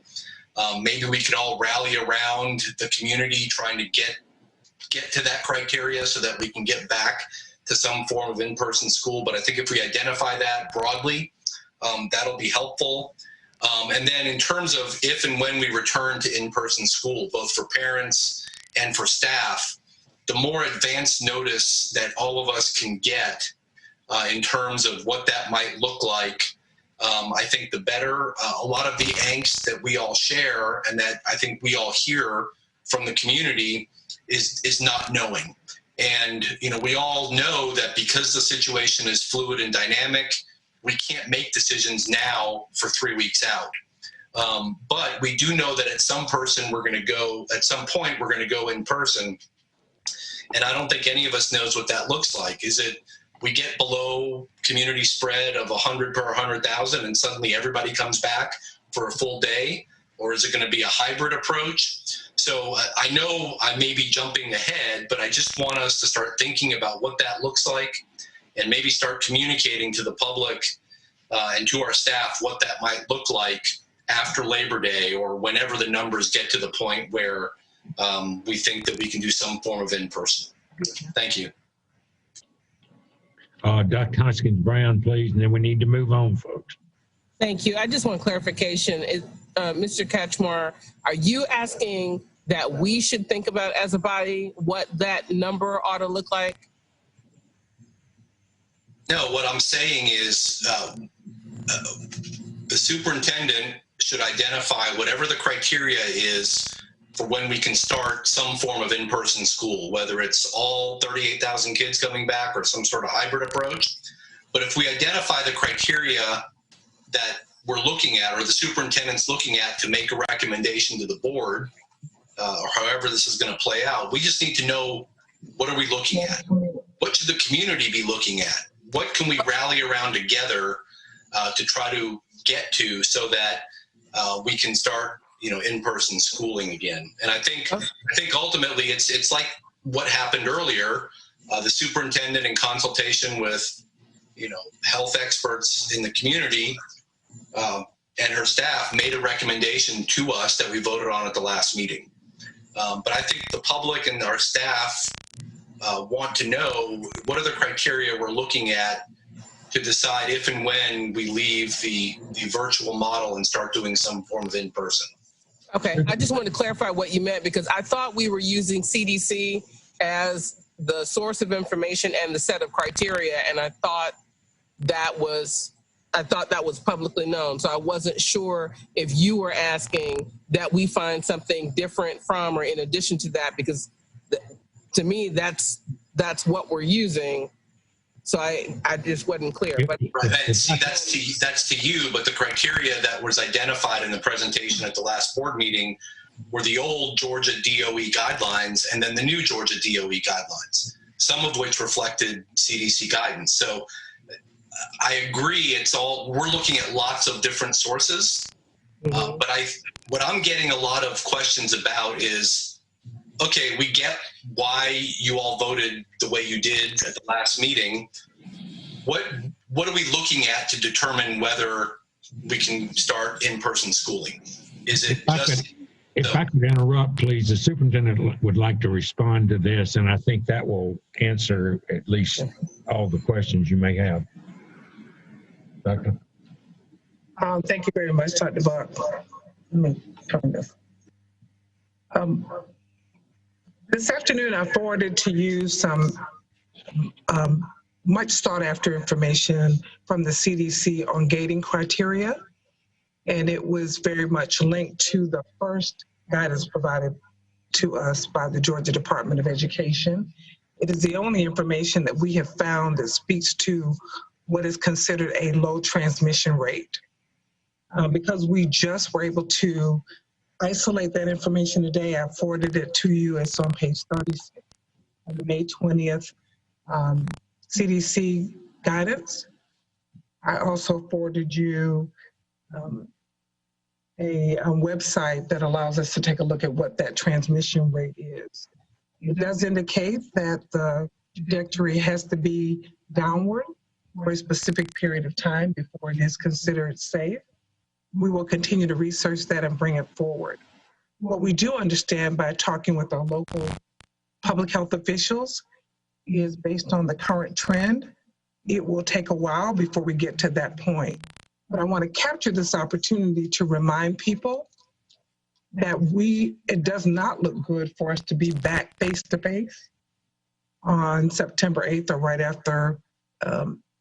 Maybe we could all rally around the community trying to get to that criteria so that we can get back to some form of in-person school. But I think if we identify that broadly, that'll be helpful. And then in terms of if and when we return to in-person school, both for parents and for staff, the more advanced notice that all of us can get in terms of what that might look like, I think the better. A lot of the angst that we all share and that I think we all hear from the community is not knowing. And, we all know that because the situation is fluid and dynamic, we can't make decisions now for 3 weeks out. But we do know that at some point we're going to go in person. And I don't think any of us knows what that looks like. Is it we get below community spread of 100 per 100,000 and suddenly everybody comes back for a full day? Or is it going to be a hybrid approach? So I know I may be jumping ahead, but I just want us to start thinking about what that looks like and maybe start communicating to the public and to our staff what that might look like after Labor Day or whenever the numbers get to the point where we think that we can do some form of in-person. Thank you. Dr. Hoskins-Brown, please, and then we need to move on, folks. Thank you. I just want clarification. Mr. Kachmar, are you asking that we should think about as a body what that number ought to look like? No, what I'm saying is the superintendent should identify whatever the criteria is for when we can start some form of in-person school, whether it's all 38,000 kids coming back or some sort of hybrid approach. But if we identify the criteria that we're looking at or the superintendent's looking at to make a recommendation to the board, or however this is going to play out, we just need to know, what are we looking at? What should the community be looking at? What can we rally around together to try to get to so that we can start in-person schooling again? And I think ultimately it's like what happened earlier. The superintendent, in consultation with health experts in the community and her staff, made a recommendation to us that we voted on at the last meeting. But I think the public and our staff want to know what are the criteria we're looking at to decide if and when we leave the virtual model and start doing some form of in-person. Okay, I just wanted to clarify what you meant, because I thought we were using CDC as the source of information and the set of criteria, and I thought that was publicly known. So I wasn't sure if you were asking that we find something different from or in addition to that, because to me that's what we're using. So I just wasn't clear. But see, that's to you, but the criteria that was identified in the presentation at the last board meeting were the old Georgia DOE guidelines and then the new Georgia DOE guidelines, some of which reflected CDC guidance. So I agree, we're looking at lots of different sources, but what I'm getting a lot of questions about is, okay, we get why you all voted the way you did at the last meeting. What are we looking at to determine whether we can start in-person schooling? Is it If I could interrupt, please, the superintendent would like to respond to this, and I think that will answer at least all the questions you may have. Doctor? Thank you very much, Dr. Buck. Let me turn this. This afternoon, I forwarded to you some much sought after information from the CDC on gating criteria. And it was very much linked to the first guidance provided to us by the Georgia Department of Education. It is the only information that we have found that speaks to what is considered a low transmission rate. Because we just were able to isolate that information today, I forwarded it to you. It's on page 36 of the May 20th CDC guidance. I also forwarded you a website that allows us to take a look at what that transmission rate is. It does indicate that the trajectory has to be downward for a specific period of time before it is considered safe. We will continue to research that and bring it forward. What we do understand by talking with our local public health officials is based on the current trend, it will take a while before we get to that point. But I want to capture this opportunity to remind people that it does not look good for us to be back face-to-face on September 8th or right after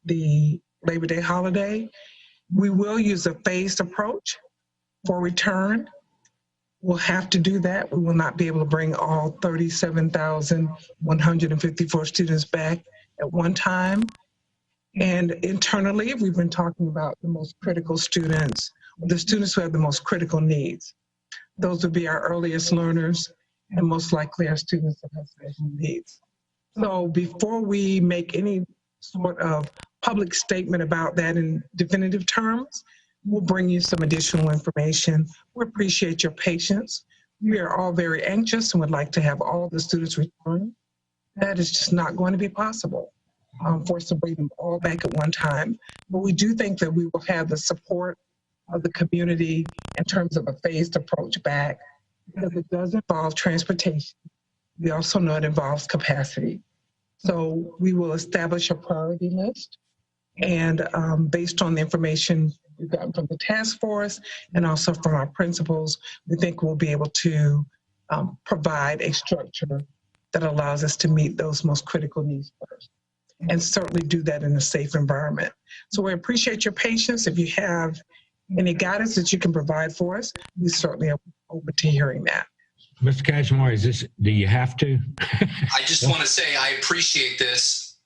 the Labor Day holiday. We will use a phased approach for return. We'll have to do that. We will not be able to bring all 37,154 students back at one time. And internally, we've been talking about the most critical students, the students who have the most critical needs. Those would be our earliest learners and most likely our students that have special needs. So before we make any sort of public statement about that in definitive terms, we'll bring you some additional information. We appreciate your patience. We are all very anxious and would like to have all the students return. That is just not going to be possible for us to bring them all back at one time. But we do think that we will have the support of the community in terms of a phased approach back, because it does involve transportation. We also know it involves capacity. So we will establish a priority list, and based on the information we've gotten from the task force and also from our principals, we think we'll be able to provide a structure that allows us to meet those most critical needs first, and certainly do that in a safe environment. So we appreciate your patience. If you have any guidance that you can provide for us, we certainly are open to hearing that. Mr. Cashmore, do you have to? I just want to say I appreciate this.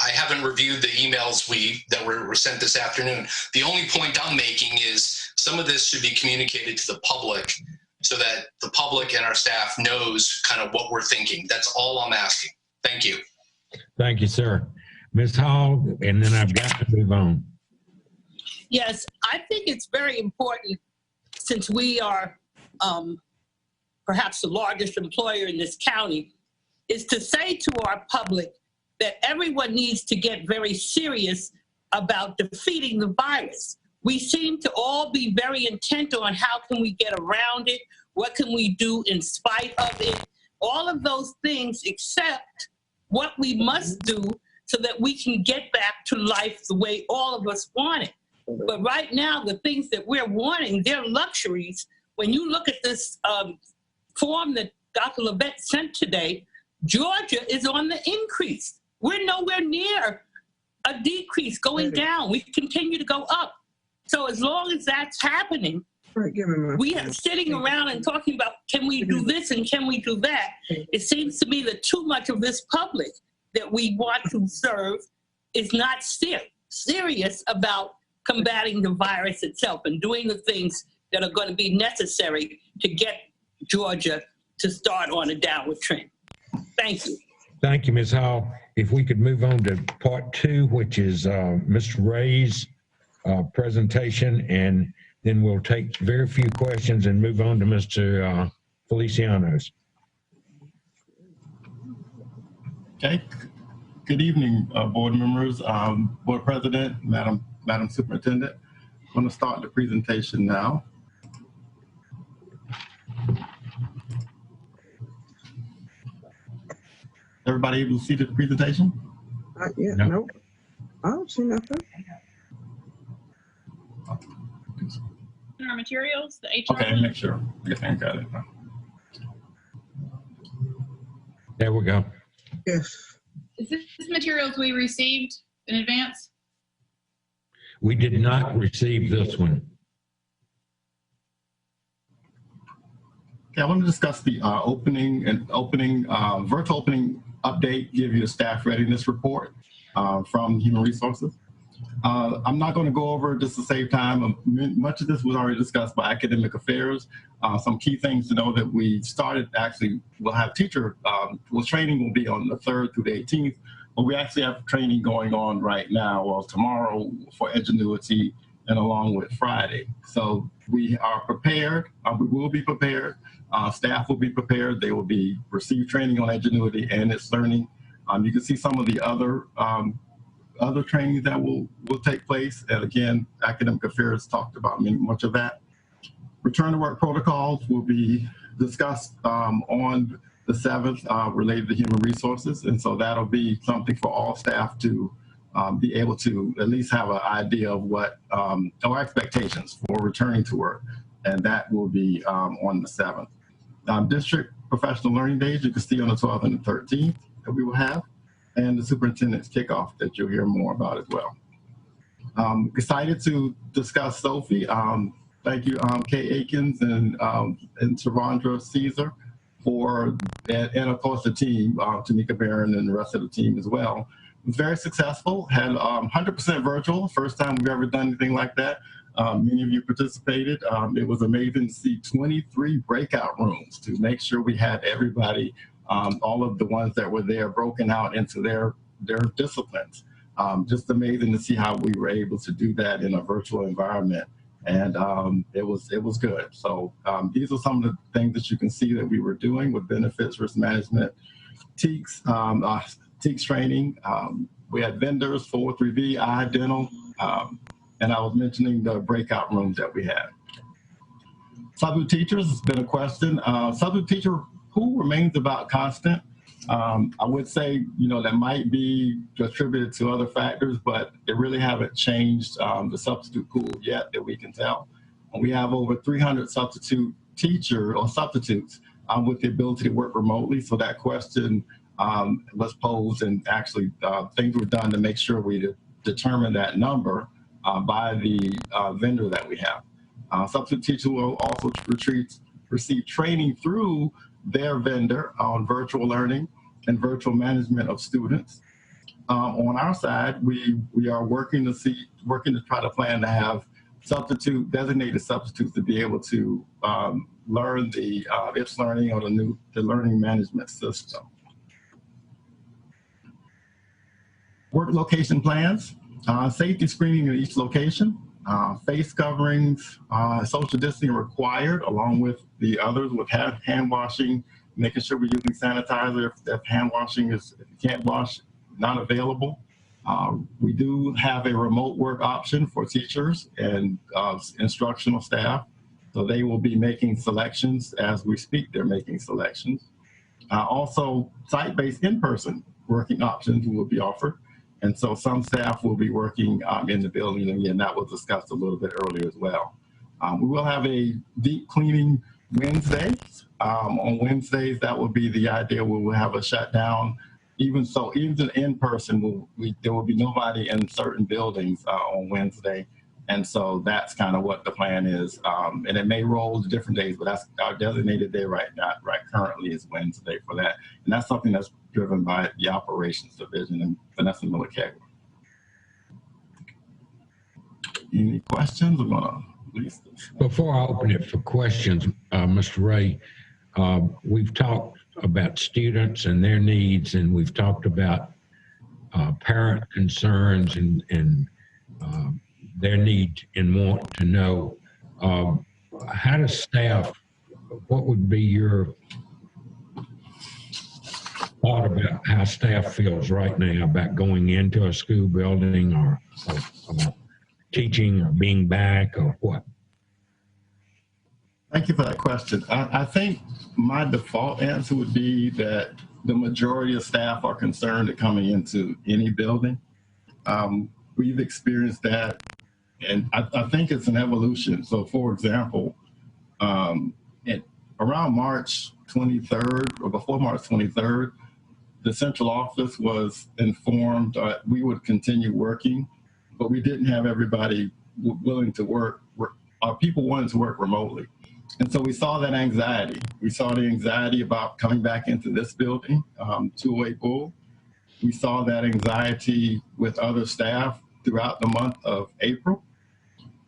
I haven't reviewed the emails that were sent this afternoon. The only point I'm making is some of this should be communicated to the public so that the public and our staff knows kind of what we're thinking. That's all I'm asking. Thank you. Thank you, sir. Ms. Hall, and then I've got to move on. Yes, I think it's very important, since we are perhaps the largest employer in this county, is to say to our public that everyone needs to get very serious about defeating the virus. We seem to all be very intent on how can we get around it, what can we do in spite of it, all of those things, except what we must do so that we can get back to life the way all of us want it. But right now, the things that we're wanting, they're luxuries. When you look at this form that Dr. Levette sent today, Georgia is on the increase. We're nowhere near a decrease, going down. We continue to go up. So as long as that's happening, we are sitting around and talking about, can we do this and can we do that? It seems to me that too much of this public that we want to serve is not serious about combating the virus itself and doing the things that are going to be necessary to get Georgia to start on a downward trend. Thank you. Thank you, Ms. Hall. If we could move on to part 2, which is Mr. Ray's presentation, and then we'll take very few questions and move on to Mr. Feliciano's. Okay. Good evening, board members, board president, Madam Superintendent. I'm going to start the presentation now. Everybody able to see the presentation? Yeah, No. nope. I don't see nothing. In our materials, the HR. Okay, make sure. I think I got it now. There we go. Yes. Is this materials we received in advance? We did not receive this one. Okay, I want to discuss the virtual opening update, give you a staff readiness report from Human Resources. I'm not going to go over just to save time. Much of this was already discussed by Academic Affairs. Some key things to know that we started, actually, we'll have training will be on the 3rd through the 18th, but we actually have training going on right now, well, tomorrow for Edgenuity and along with Friday. So we are prepared, we will be prepared, staff will be prepared, they will receive training on Edgenuity and its learning. You can see some of the other trainings that will take place. And again, Academic Affairs talked about much of that. Return to work protocols will be discussed on the 7th related to human resources. And so that'll be something for all staff to be able to at least have an idea of what our expectations for returning to work. And that will be on the 7th. District professional learning days, you can see on the 12th and the 13th that we will have, and the superintendent's kickoff that you'll hear more about as well. Excited to discuss Sophie. Thank you, Kay Akins and Savandra Caesar and of course the team, Tamika Barron and the rest of the team as well. It was very successful, had 100% virtual, first time we've ever done anything like that. Many of you participated. It was amazing to see 23 breakout rooms to make sure we had everybody, all of the ones that were there broken out into their disciplines. Just amazing to see how we were able to do that in a virtual environment. And it was good. So these are some of the things that you can see that we were doing with benefits, risk management, TEACS, TEACS training. We had vendors, 403B, eye, dental, and I was mentioning the breakout rooms that we had. Substitute teachers has been a question. Substitute teacher pool remains about constant. I would say, that might be attributed to other factors, but it really haven't changed the substitute pool yet that we can tell. And we have over 300 substitute teacher or substitutes with the ability to work remotely. So that question was posed, and actually things were done to make sure we determine that number by the vendor that we have. Substitute teachers will also receive training through their vendor on virtual learning and virtual management of students. On our side, we are working to try to plan to have designated substitutes to be able to learn the IPS learning or the learning management system. Work location plans, safety screening in each location, face coverings, social distancing required, along with the others with hand washing, making sure we're using sanitizer if hand washing if you can't wash, not available. We do have a remote work option for teachers and instructional staff. So they will be making selections as we speak, they're making selections. Also, site-based in-person working options will be offered. And so some staff will be working in the building, and again, that was discussed a little bit earlier as well. We will have a deep cleaning Wednesday. On Wednesdays, that will be the idea where we'll have a shutdown. Even in person, there will be nobody in certain buildings on Wednesday. And so that's kind of what the plan is. And it may roll to different days, but that's our designated day right currently is Wednesday for that. And that's something that's driven by the operations division and Vanessa Miller-Kegler. Any questions? I'm gonna release this. Before I open it for questions, Mr. Ray, we've talked about students and their needs, and we've talked about parent concerns and their need and want to know. How does staff, what would be your thought about how staff feels right now about going into a school building or teaching or being back or what? Thank you for that question. I think my default answer would be that the majority of staff are concerned at coming into any building. We've experienced that, and I think it's an evolution. So for example, around March 23rd or before March 23rd, the central office was informed we would continue working, but we didn't have everybody willing to work. People wanted to work remotely. And so we saw that anxiety. We saw the anxiety about coming back into this building, 208 Bull. We saw that anxiety with other staff throughout the month of April.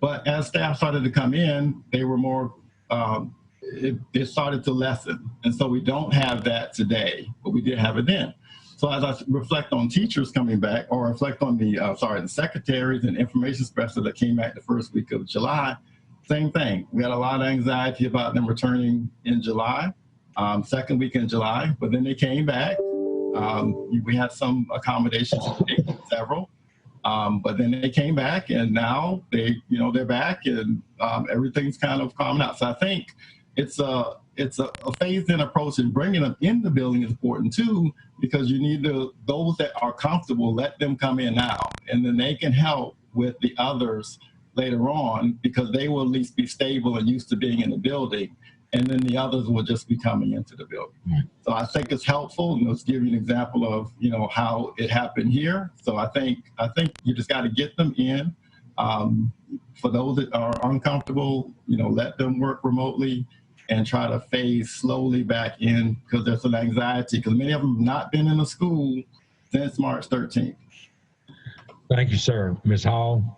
But as staff started to come in, they were more, it started to lessen. And so we don't have that today, but we did have it then. So as I reflect on teachers coming back, or reflect on the secretaries and information specialists that came back the first week of July, same thing. We had a lot of anxiety about them returning in July, second week in July, but then they came back. We had some accommodations, several, but then they came back, and now they're back, and everything's kind of calming out. So I think it's a phased-in approach, and bringing them in the building is important too, because you need those that are comfortable, let them come in now, and then they can help with the others later on, because they will at least be stable and used to being in the building, and then the others will just be coming into the building. So I think it's helpful, and let's give you an example of how it happened here. So I think you just got to get them in. For those that are uncomfortable, let them work remotely and try to phase slowly back in, because there's an anxiety, because many of them have not been in the school since March 13th. Thank you, sir. Ms. Hall.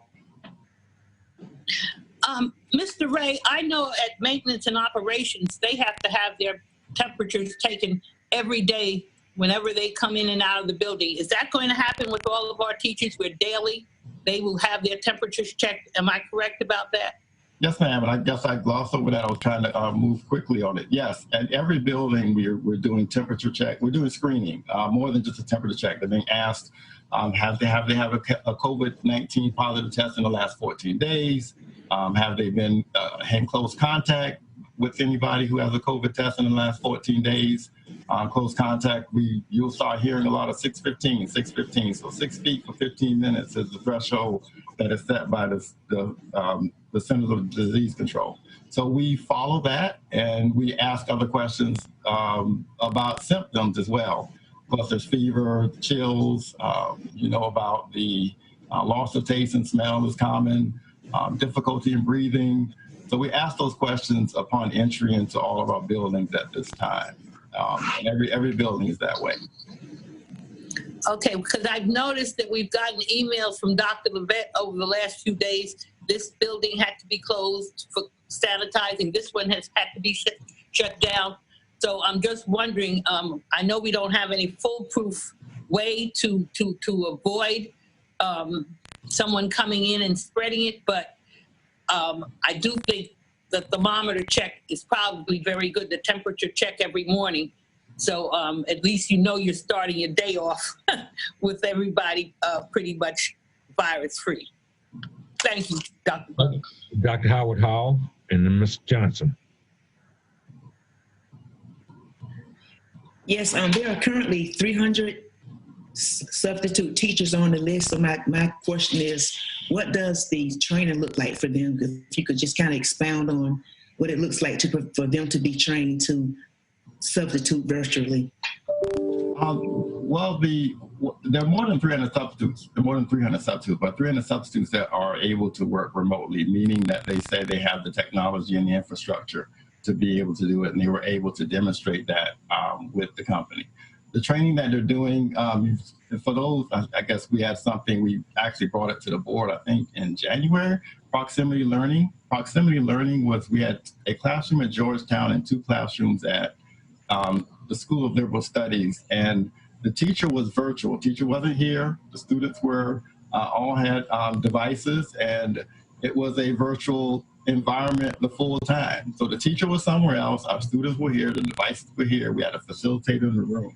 Mr. Ray, I know at maintenance and operations, they have to have their temperatures taken every day whenever they come in and out of the building. Is that going to happen with all of our teachers, where daily they will have their temperatures checked? Am I correct about that? Yes, ma'am, and I guess I glossed over that. I was trying to move quickly on it. Yes, at every building we're doing temperature check. We're doing screening, more than just a temperature check. They're being asked, have they had a COVID-19 positive test in the last 14 days? Have they been in close contact with anybody who has a COVID test in the last 14 days? Close contact, you'll start hearing a lot of 615. So 6 feet for 15 minutes is the threshold that is set by the Centers of Disease Control. So we follow that, and we ask other questions about symptoms as well. Plus there's fever, chills, about the loss of taste and smell is common, difficulty in breathing. So we ask those questions upon entry into all of our buildings at this time. And every building is that way. Okay, because I've noticed that we've gotten emails from Dr. Levette over the last few days. This building had to be closed for sanitizing. This one has had to be shut down. So I'm just wondering, I know we don't have any foolproof way to avoid someone coming in and spreading it, but I do think the thermometer check is probably very good, the temperature check every morning. So at least you're starting your day off with everybody pretty much virus-free. Thank you, Dr. Butler. Dr. Howard Hall, and then Ms. Johnson. Yes, there are currently 300 substitute teachers on the list. So my question is, what does the training look like for them? If you could just kind of expound on what it looks like for them to be trained to substitute virtually. Well, there are more than 300 substitutes. There are more than 300 substitutes, but 300 substitutes that are able to work remotely, meaning that they say they have the technology and the infrastructure to be able to do it, and they were able to demonstrate that with the company. The training that they're doing, for those, I guess we had something, we actually brought it to the board, I think in January, proximity learning. Proximity learning was, we had a classroom at Georgetown and 2 classrooms at the School of Liberal Studies, and the teacher was virtual. Teacher wasn't here. The students were all had devices, and it was a virtual environment the full time. So the teacher was somewhere else. Our students were here. The devices were here. We had a facilitator in the room.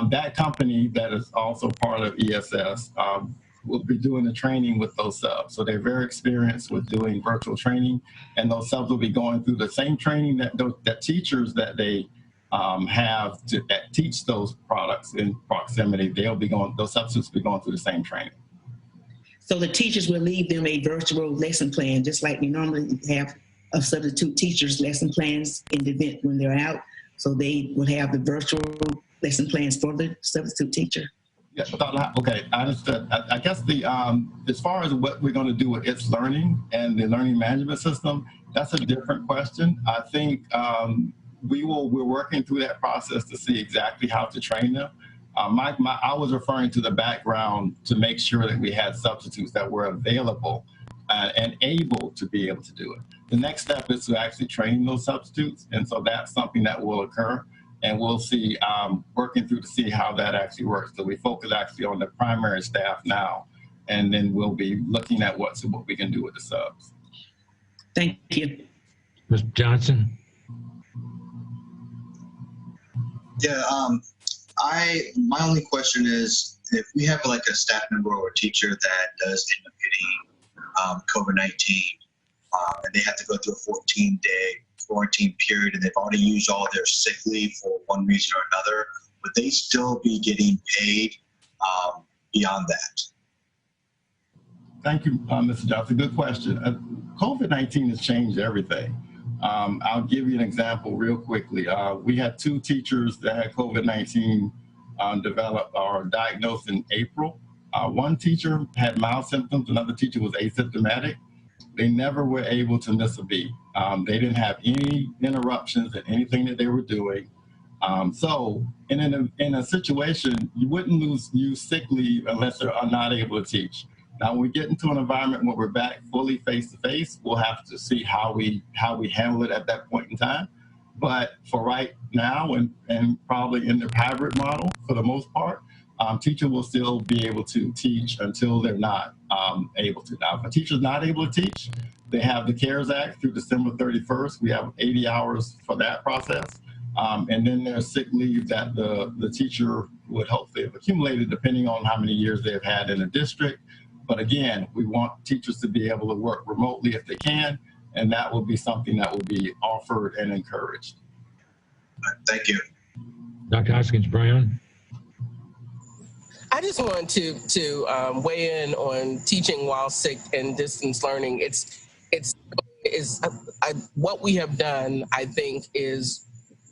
That company that is also part of ESS will be doing the training with those subs. So they're very experienced with doing virtual training, and those subs will be going through the same training that teachers that they have to teach those products in proximity, those substitutes will be going through the same training. So the teachers will leave them a virtual lesson plan, just like we normally have of substitute teachers' lesson plans in the event when they're out. So they will have the virtual lesson plans for the substitute teacher. Yeah, okay, I understood. I guess as far as what we're going to do with its learning and the learning management system, that's a different question. I think we're working through that process to see exactly how to train them. I was referring to the background to make sure that we had substitutes that were available and able to be able to do it. The next step is to actually train those substitutes, and so that's something that will occur, and we'll see, working through to see how that actually works. So we focus actually on the primary staff now, and then we'll be looking at what we can do with the subs. Thank you. Mr. Johnson? Yeah, my only question is, if we have like a staff member or a teacher that does end up getting COVID-19, and they have to go through a 14-day quarantine period, and they've already used all their sick leave for one reason or another, would they still be getting paid beyond that? Thank you, Mr. Johnson. Good question. COVID-19 has changed everything. I'll give you an example real quickly. We had 2 teachers that had COVID-19 developed or diagnosed in April. One teacher had mild symptoms, another teacher was asymptomatic. They never were able to miss a beat. They didn't have any interruptions in anything that they were doing. So in a situation, you wouldn't use sick leave unless they are not able to teach. Now, when we get into an environment where we're back fully face-to-face, we'll have to see how we handle it at that point in time. But for right now, and probably in the hybrid model, for the most part, teachers will still be able to teach until they're not able to. Now, if a teacher's not able to teach, they have the CARES Act through December 31st. We have 80 hours for that process. And then there's sick leave that the teacher would hopefully have accumulated depending on how many years they've had in a district. But again, we want teachers to be able to work remotely if they can, and that will be something that will be offered and encouraged. Thank you. Dr. Hoskins-Brown? I just want to weigh in on teaching while sick and distance learning. What we have done, I think, is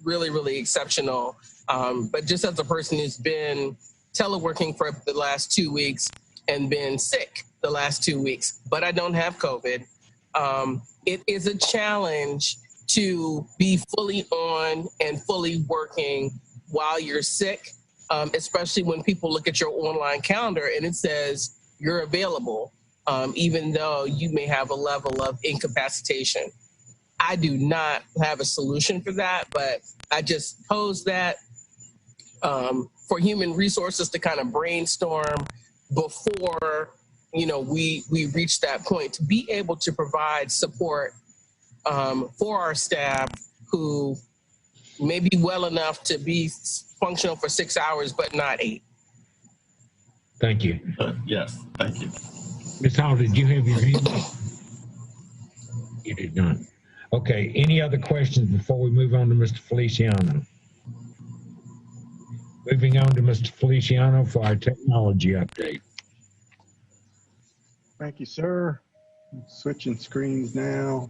really, really exceptional. But just as a person who's been teleworking for the last 2 weeks and been sick the last 2 weeks, but I don't have COVID, it is a challenge to be fully on and fully working while you're sick, especially when people look at your online calendar and it says you're available, even though you may have a level of incapacitation. I do not have a solution for that, but I just pose that for human resources to kind of brainstorm before we reach that point, to be able to provide support for our staff who may be well enough to be functional for 6 hours, but not 8. Thank you. Yes, thank you. Ms. Hall, did you have your hand up? You did not. Okay, any other questions before we move on to Mr. Feliciano? Moving on to Mr. Feliciano for our technology update. Thank you, sir. Switching screens now.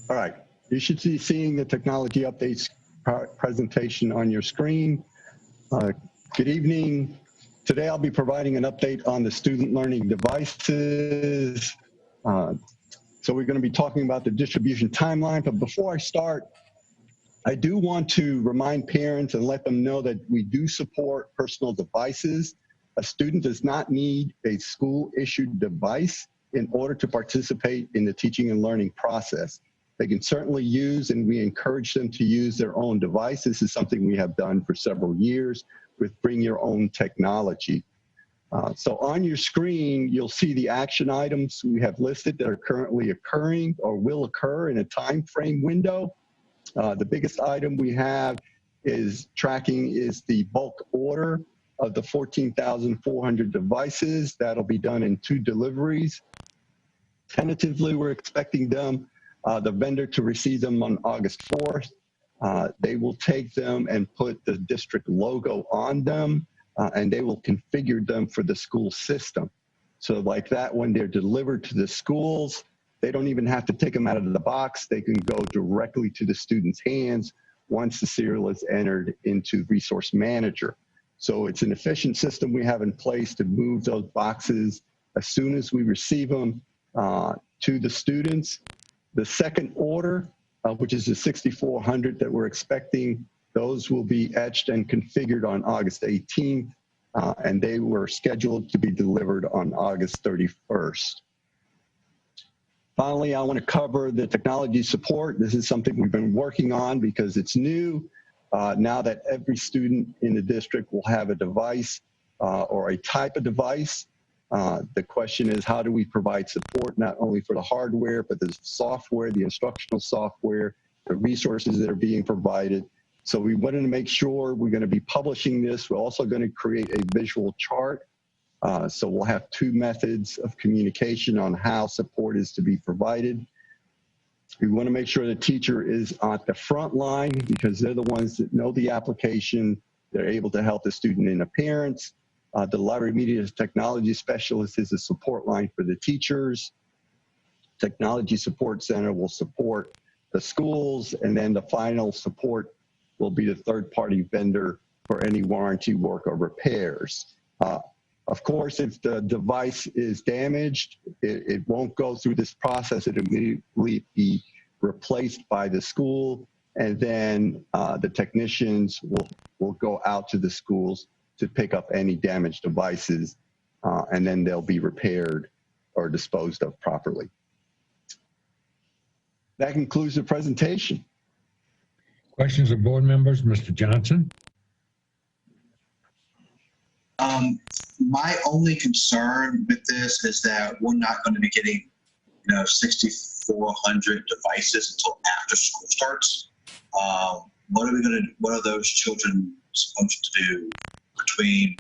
All right, you should be seeing the technology updates presentation on your screen. Good evening. Today I'll be providing an update on the student learning devices. So we're going to be talking about the distribution timeline, but before I start, I do want to remind parents and let them know that we do support personal devices. A student does not need a school-issued device in order to participate in the teaching and learning process. They can certainly use, and we encourage them to use their own device. This is something we have done for several years with Bring Your Own Technology. So on your screen, you'll see the action items we have listed that are currently occurring or will occur in a time frame window. The biggest item we have is tracking is the bulk order of the 14,400 devices. That'll be done in 2 deliveries. Tentatively, we're expecting them, the vendor to receive them on August 4th. They will take them and put the district logo on them, and they will configure them for the school system. So like that, when they're delivered to the schools, they don't even have to take them out of the box. They can go directly to the student's hands once the serial is entered into Resource Manager. So it's an efficient system we have in place to move those boxes as soon as we receive them to the students. The second order, which is the 6,400 that we're expecting, those will be etched and configured on August 18th, and they were scheduled to be delivered on August 31st. Finally, I want to cover the technology support. This is something we've been working on because it's new. Now that every student in the district will have a device or a type of device, the question is, how do we provide support not only for the hardware, but the software, the instructional software, the resources that are being provided. So we wanted to make sure we're going to be publishing this. We're also going to create a visual chart. So we'll have 2 methods of communication on how support is to be provided. We want to make sure the teacher is on the front line because they're the ones that know the application. They're able to help the student and the parents. The Library Media Technology Specialist is a support line for the teachers. Technology Support Center will support the schools, and then the final support will be the third-party vendor for any warranty work or repairs. Of course, if the device is damaged, it won't go through this process. It'll immediately be replaced by the school, and then the technicians will go out to the schools to pick up any damaged devices, and then they'll be repaired or disposed of properly. That concludes the presentation. Questions of board members? Mr. Johnson? My only concern with this is that we're not going to be getting, 6,400 devices until after school starts. What are those children supposed to do between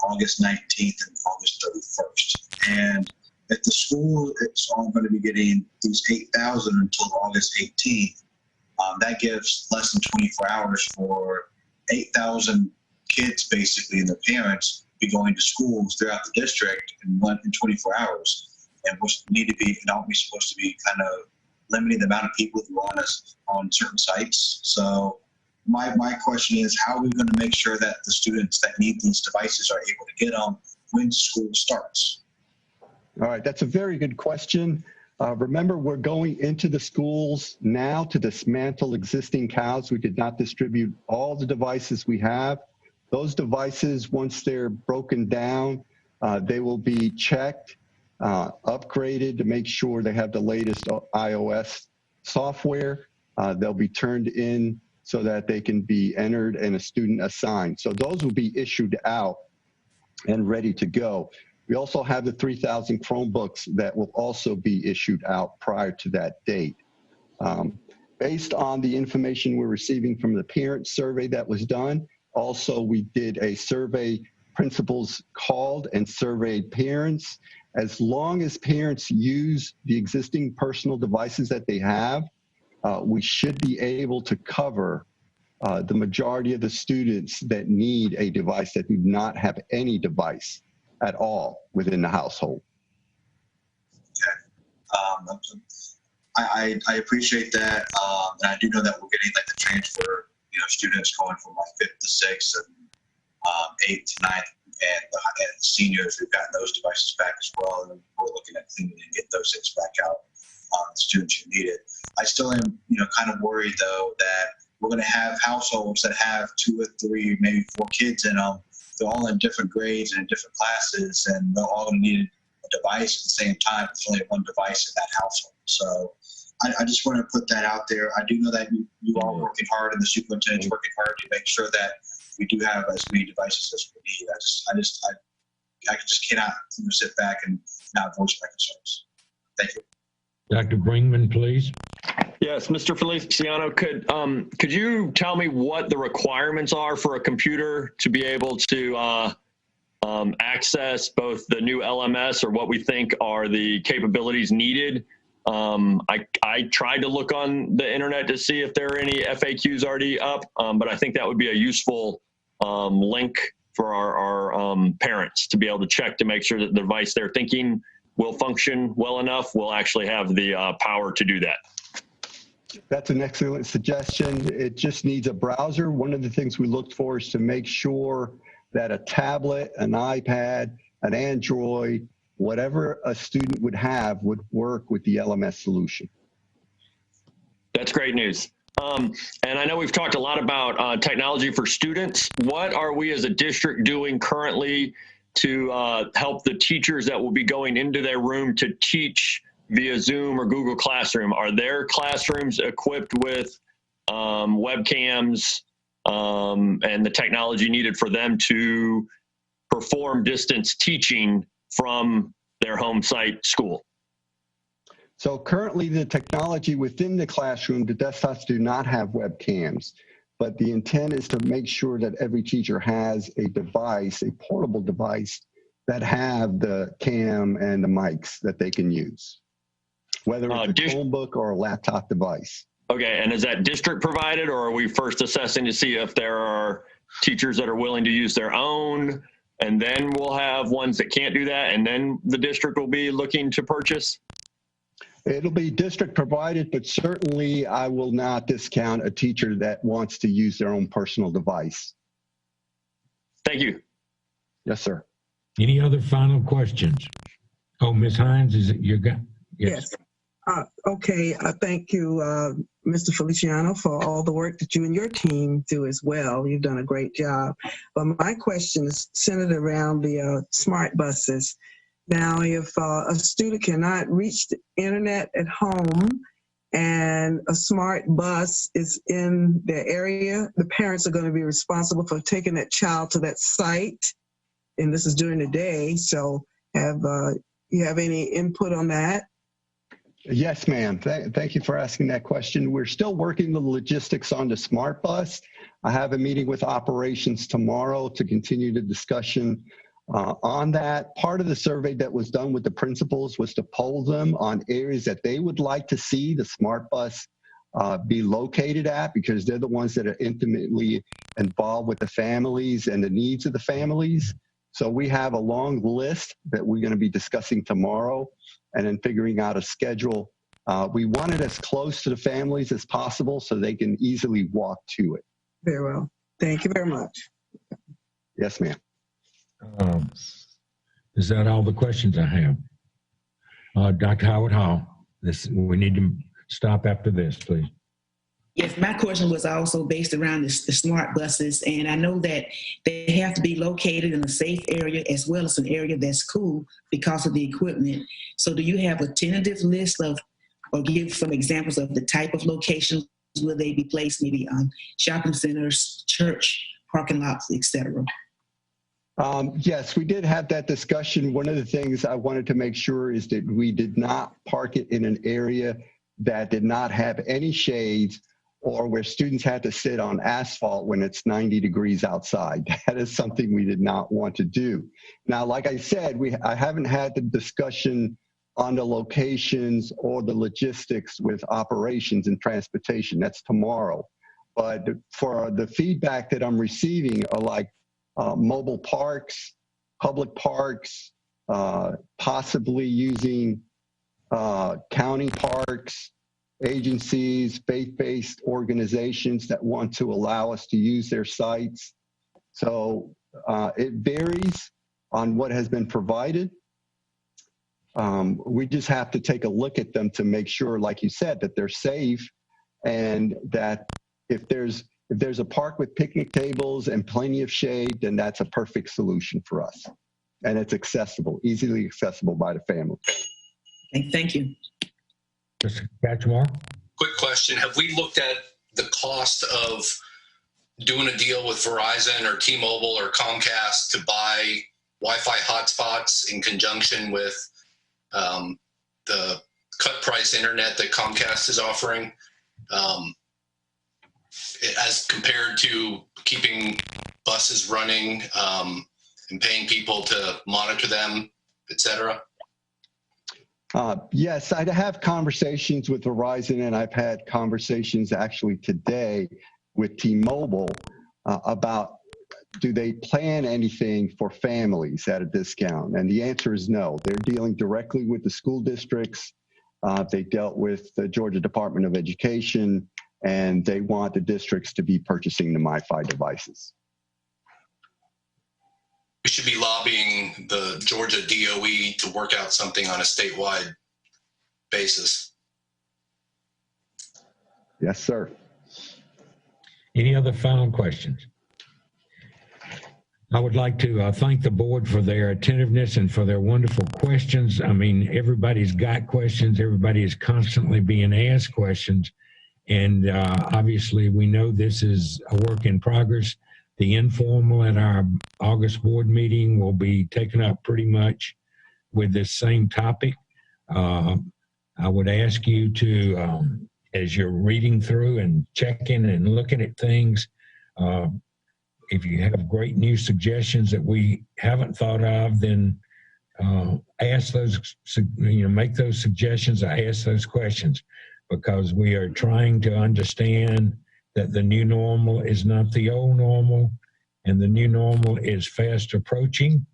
August 19th and August 31st? And if the school is all going to be getting these 8,000 until August 18th, that gives less than 24 hours for 8,000 kids basically and their parents be going to schools throughout the district in 24 hours. And we need to be, aren't we supposed to be kind of limiting the amount of people who are on certain sites? So my question is, how are we going to make sure that the students that need these devices are able to get them when school starts? All right, that's a very good question. Remember, we're going into the schools now to dismantle existing cows. We did not distribute all the devices we have. Those devices, once they're broken down, they will be checked, upgraded to make sure they have the latest iOS software. They'll be turned in so that they can be entered and a student assigned. So those will be issued out and ready to go. We also have the 3,000 Chromebooks that will also be issued out prior to that date. Based on the information we're receiving from the parent survey that was done, also we did a survey, principals called and surveyed parents. As long as parents use the existing personal devices that they have, we should be able to cover the majority of the students that need a device that do not have any device at all within the household. Okay. I appreciate that. And I do know that we're getting like the transfer, students going from like 5th to 6th and 8th to 9th, and the seniors, we've gotten those devices back as well. And we're looking at cleaning and getting those things back out the students who need it. I still am, kind of worried though that we're going to have households that have 2 or 3, maybe 4 kids in them. They're all in different grades and in different classes, and they're all going to need a device at the same time. There's only one device in that household. So I just want to put that out there. I do know that you are working hard, and the superintendent's working hard to make sure that we do have as many devices as we need. I just cannot sit back and not voice my concerns. Thank you. Dr. Bringman, please. Yes, Mr. Feliciano, could you tell me what the requirements are for a computer to be able to access both the new LMS, or what we think are the capabilities needed? I tried to look on the internet to see if there are any FAQs already up, but I think that would be a useful link for our parents to be able to check to make sure that the device they're thinking will function well enough, will actually have the power to do that. That's an excellent suggestion. It just needs a browser. One of the things we looked for is to make sure that a tablet, an iPad, an Android, whatever a student would have would work with the LMS solution. That's great news. And I know we've talked a lot about technology for students. What are we as a district doing currently to help the teachers that will be going into their room to teach via Zoom or Google Classroom? Are their classrooms equipped with webcams and the technology needed for them to perform distance teaching from their home site school? So currently the technology within the classroom, the desktops do not have webcams, but the intent is to make sure that every teacher has a device, a portable device that have the cam and the mics that they can use, whether it's a Chromebook or a laptop device. Okay, and is that district provided, or are we first assessing to see if there are teachers that are willing to use their own, and then we'll have ones that can't do that, and then the district will be looking to purchase? It'll be district provided, but certainly I will not discount a teacher that wants to use their own personal device. Thank you. Yes, sir. Any other final questions? Oh, Ms. Hines, is it your guy? Yes. Okay, thank you, Mr. Feliciano, for all the work that you and your team do as well. You've done a great job. But my question is centered around the smart buses. Now, if a student cannot reach the internet at home and a smart bus is in their area, the parents are going to be responsible for taking that child to that site. And this is during the day. So you have any input on that? Yes, ma'am. Thank you for asking that question. We're still working the logistics on the smart bus. I have a meeting with operations tomorrow to continue the discussion on that. Part of the survey that was done with the principals was to poll them on areas that they would like to see the smart bus be located at, because they're the ones that are intimately involved with the families and the needs of the families. So we have a long list that we're going to be discussing tomorrow, and then figuring out a schedule. We want it as close to the families as possible so they can easily walk to it. Very well. Thank you very much. Yes, ma'am. Is that all the questions I have? Dr. Howard Hall, we need to stop after this, please. Yes, my question was also based around the smart buses, and I know that they have to be located in a safe area as well as an area that's cool because of the equipment. So do you have a tentative list of, or give some examples of the type of locations where they be placed, maybe on shopping centers, church, parking lots, etc.? Yes, we did have that discussion. One of the things I wanted to make sure is that we did not park it in an area that did not have any shades, or where students had to sit on asphalt when it's 90 degrees outside. That is something we did not want to do. Now, like I said, I haven't had the discussion on the locations or the logistics with operations and transportation. That's tomorrow. But for the feedback that I'm receiving are like mobile parks, public parks, possibly using county parks, agencies, faith-based organizations that want to allow us to use their sites. So it varies on what has been provided. We just have to take a look at them to make sure, like you said, that they're safe, and that if there's a park with picnic tables and plenty of shade, then that's a perfect solution for us. And it's accessible, easily accessible by the family. Thank you. Mr. Catchmore? Quick question. Have we looked at the cost of doing a deal with Verizon or T-Mobile or Comcast to buy Wi-Fi hotspots in conjunction with the cut price internet that Comcast is offering? as compared to keeping buses running and paying people to monitor them, et cetera? Yes, I have conversations with Verizon, and I've had conversations actually today with T-Mobile about, do they plan anything for families at a discount? And the answer is no. They're dealing directly with the school districts. They dealt with the Georgia Department of Education, and they want the districts to be purchasing the MiFi devices. We should be lobbying the Georgia DOE to work out something on a statewide basis. Yes, sir. Any other final questions? I would like to thank the board for their attentiveness and for their wonderful questions. I mean, everybody's got questions. Everybody is constantly being asked questions. And obviously, we know this is a work in progress. The informal at our August board meeting will be taken up pretty much with this same topic. I would ask you to, as you're reading through and checking and looking at things, if you have great new suggestions that we haven't thought of, then ask those, make those suggestions or ask those questions, because we are trying to understand that the new normal is not the old normal, and the new normal is fast approaching,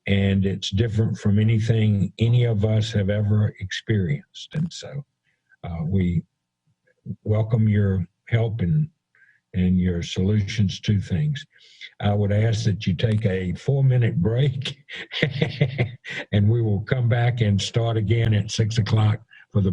and it's different from anything any of us have ever experienced. And so we welcome your help and your solutions to things. I would ask that you take a 4-minute break and we will come back and start again at 6 o'clock for the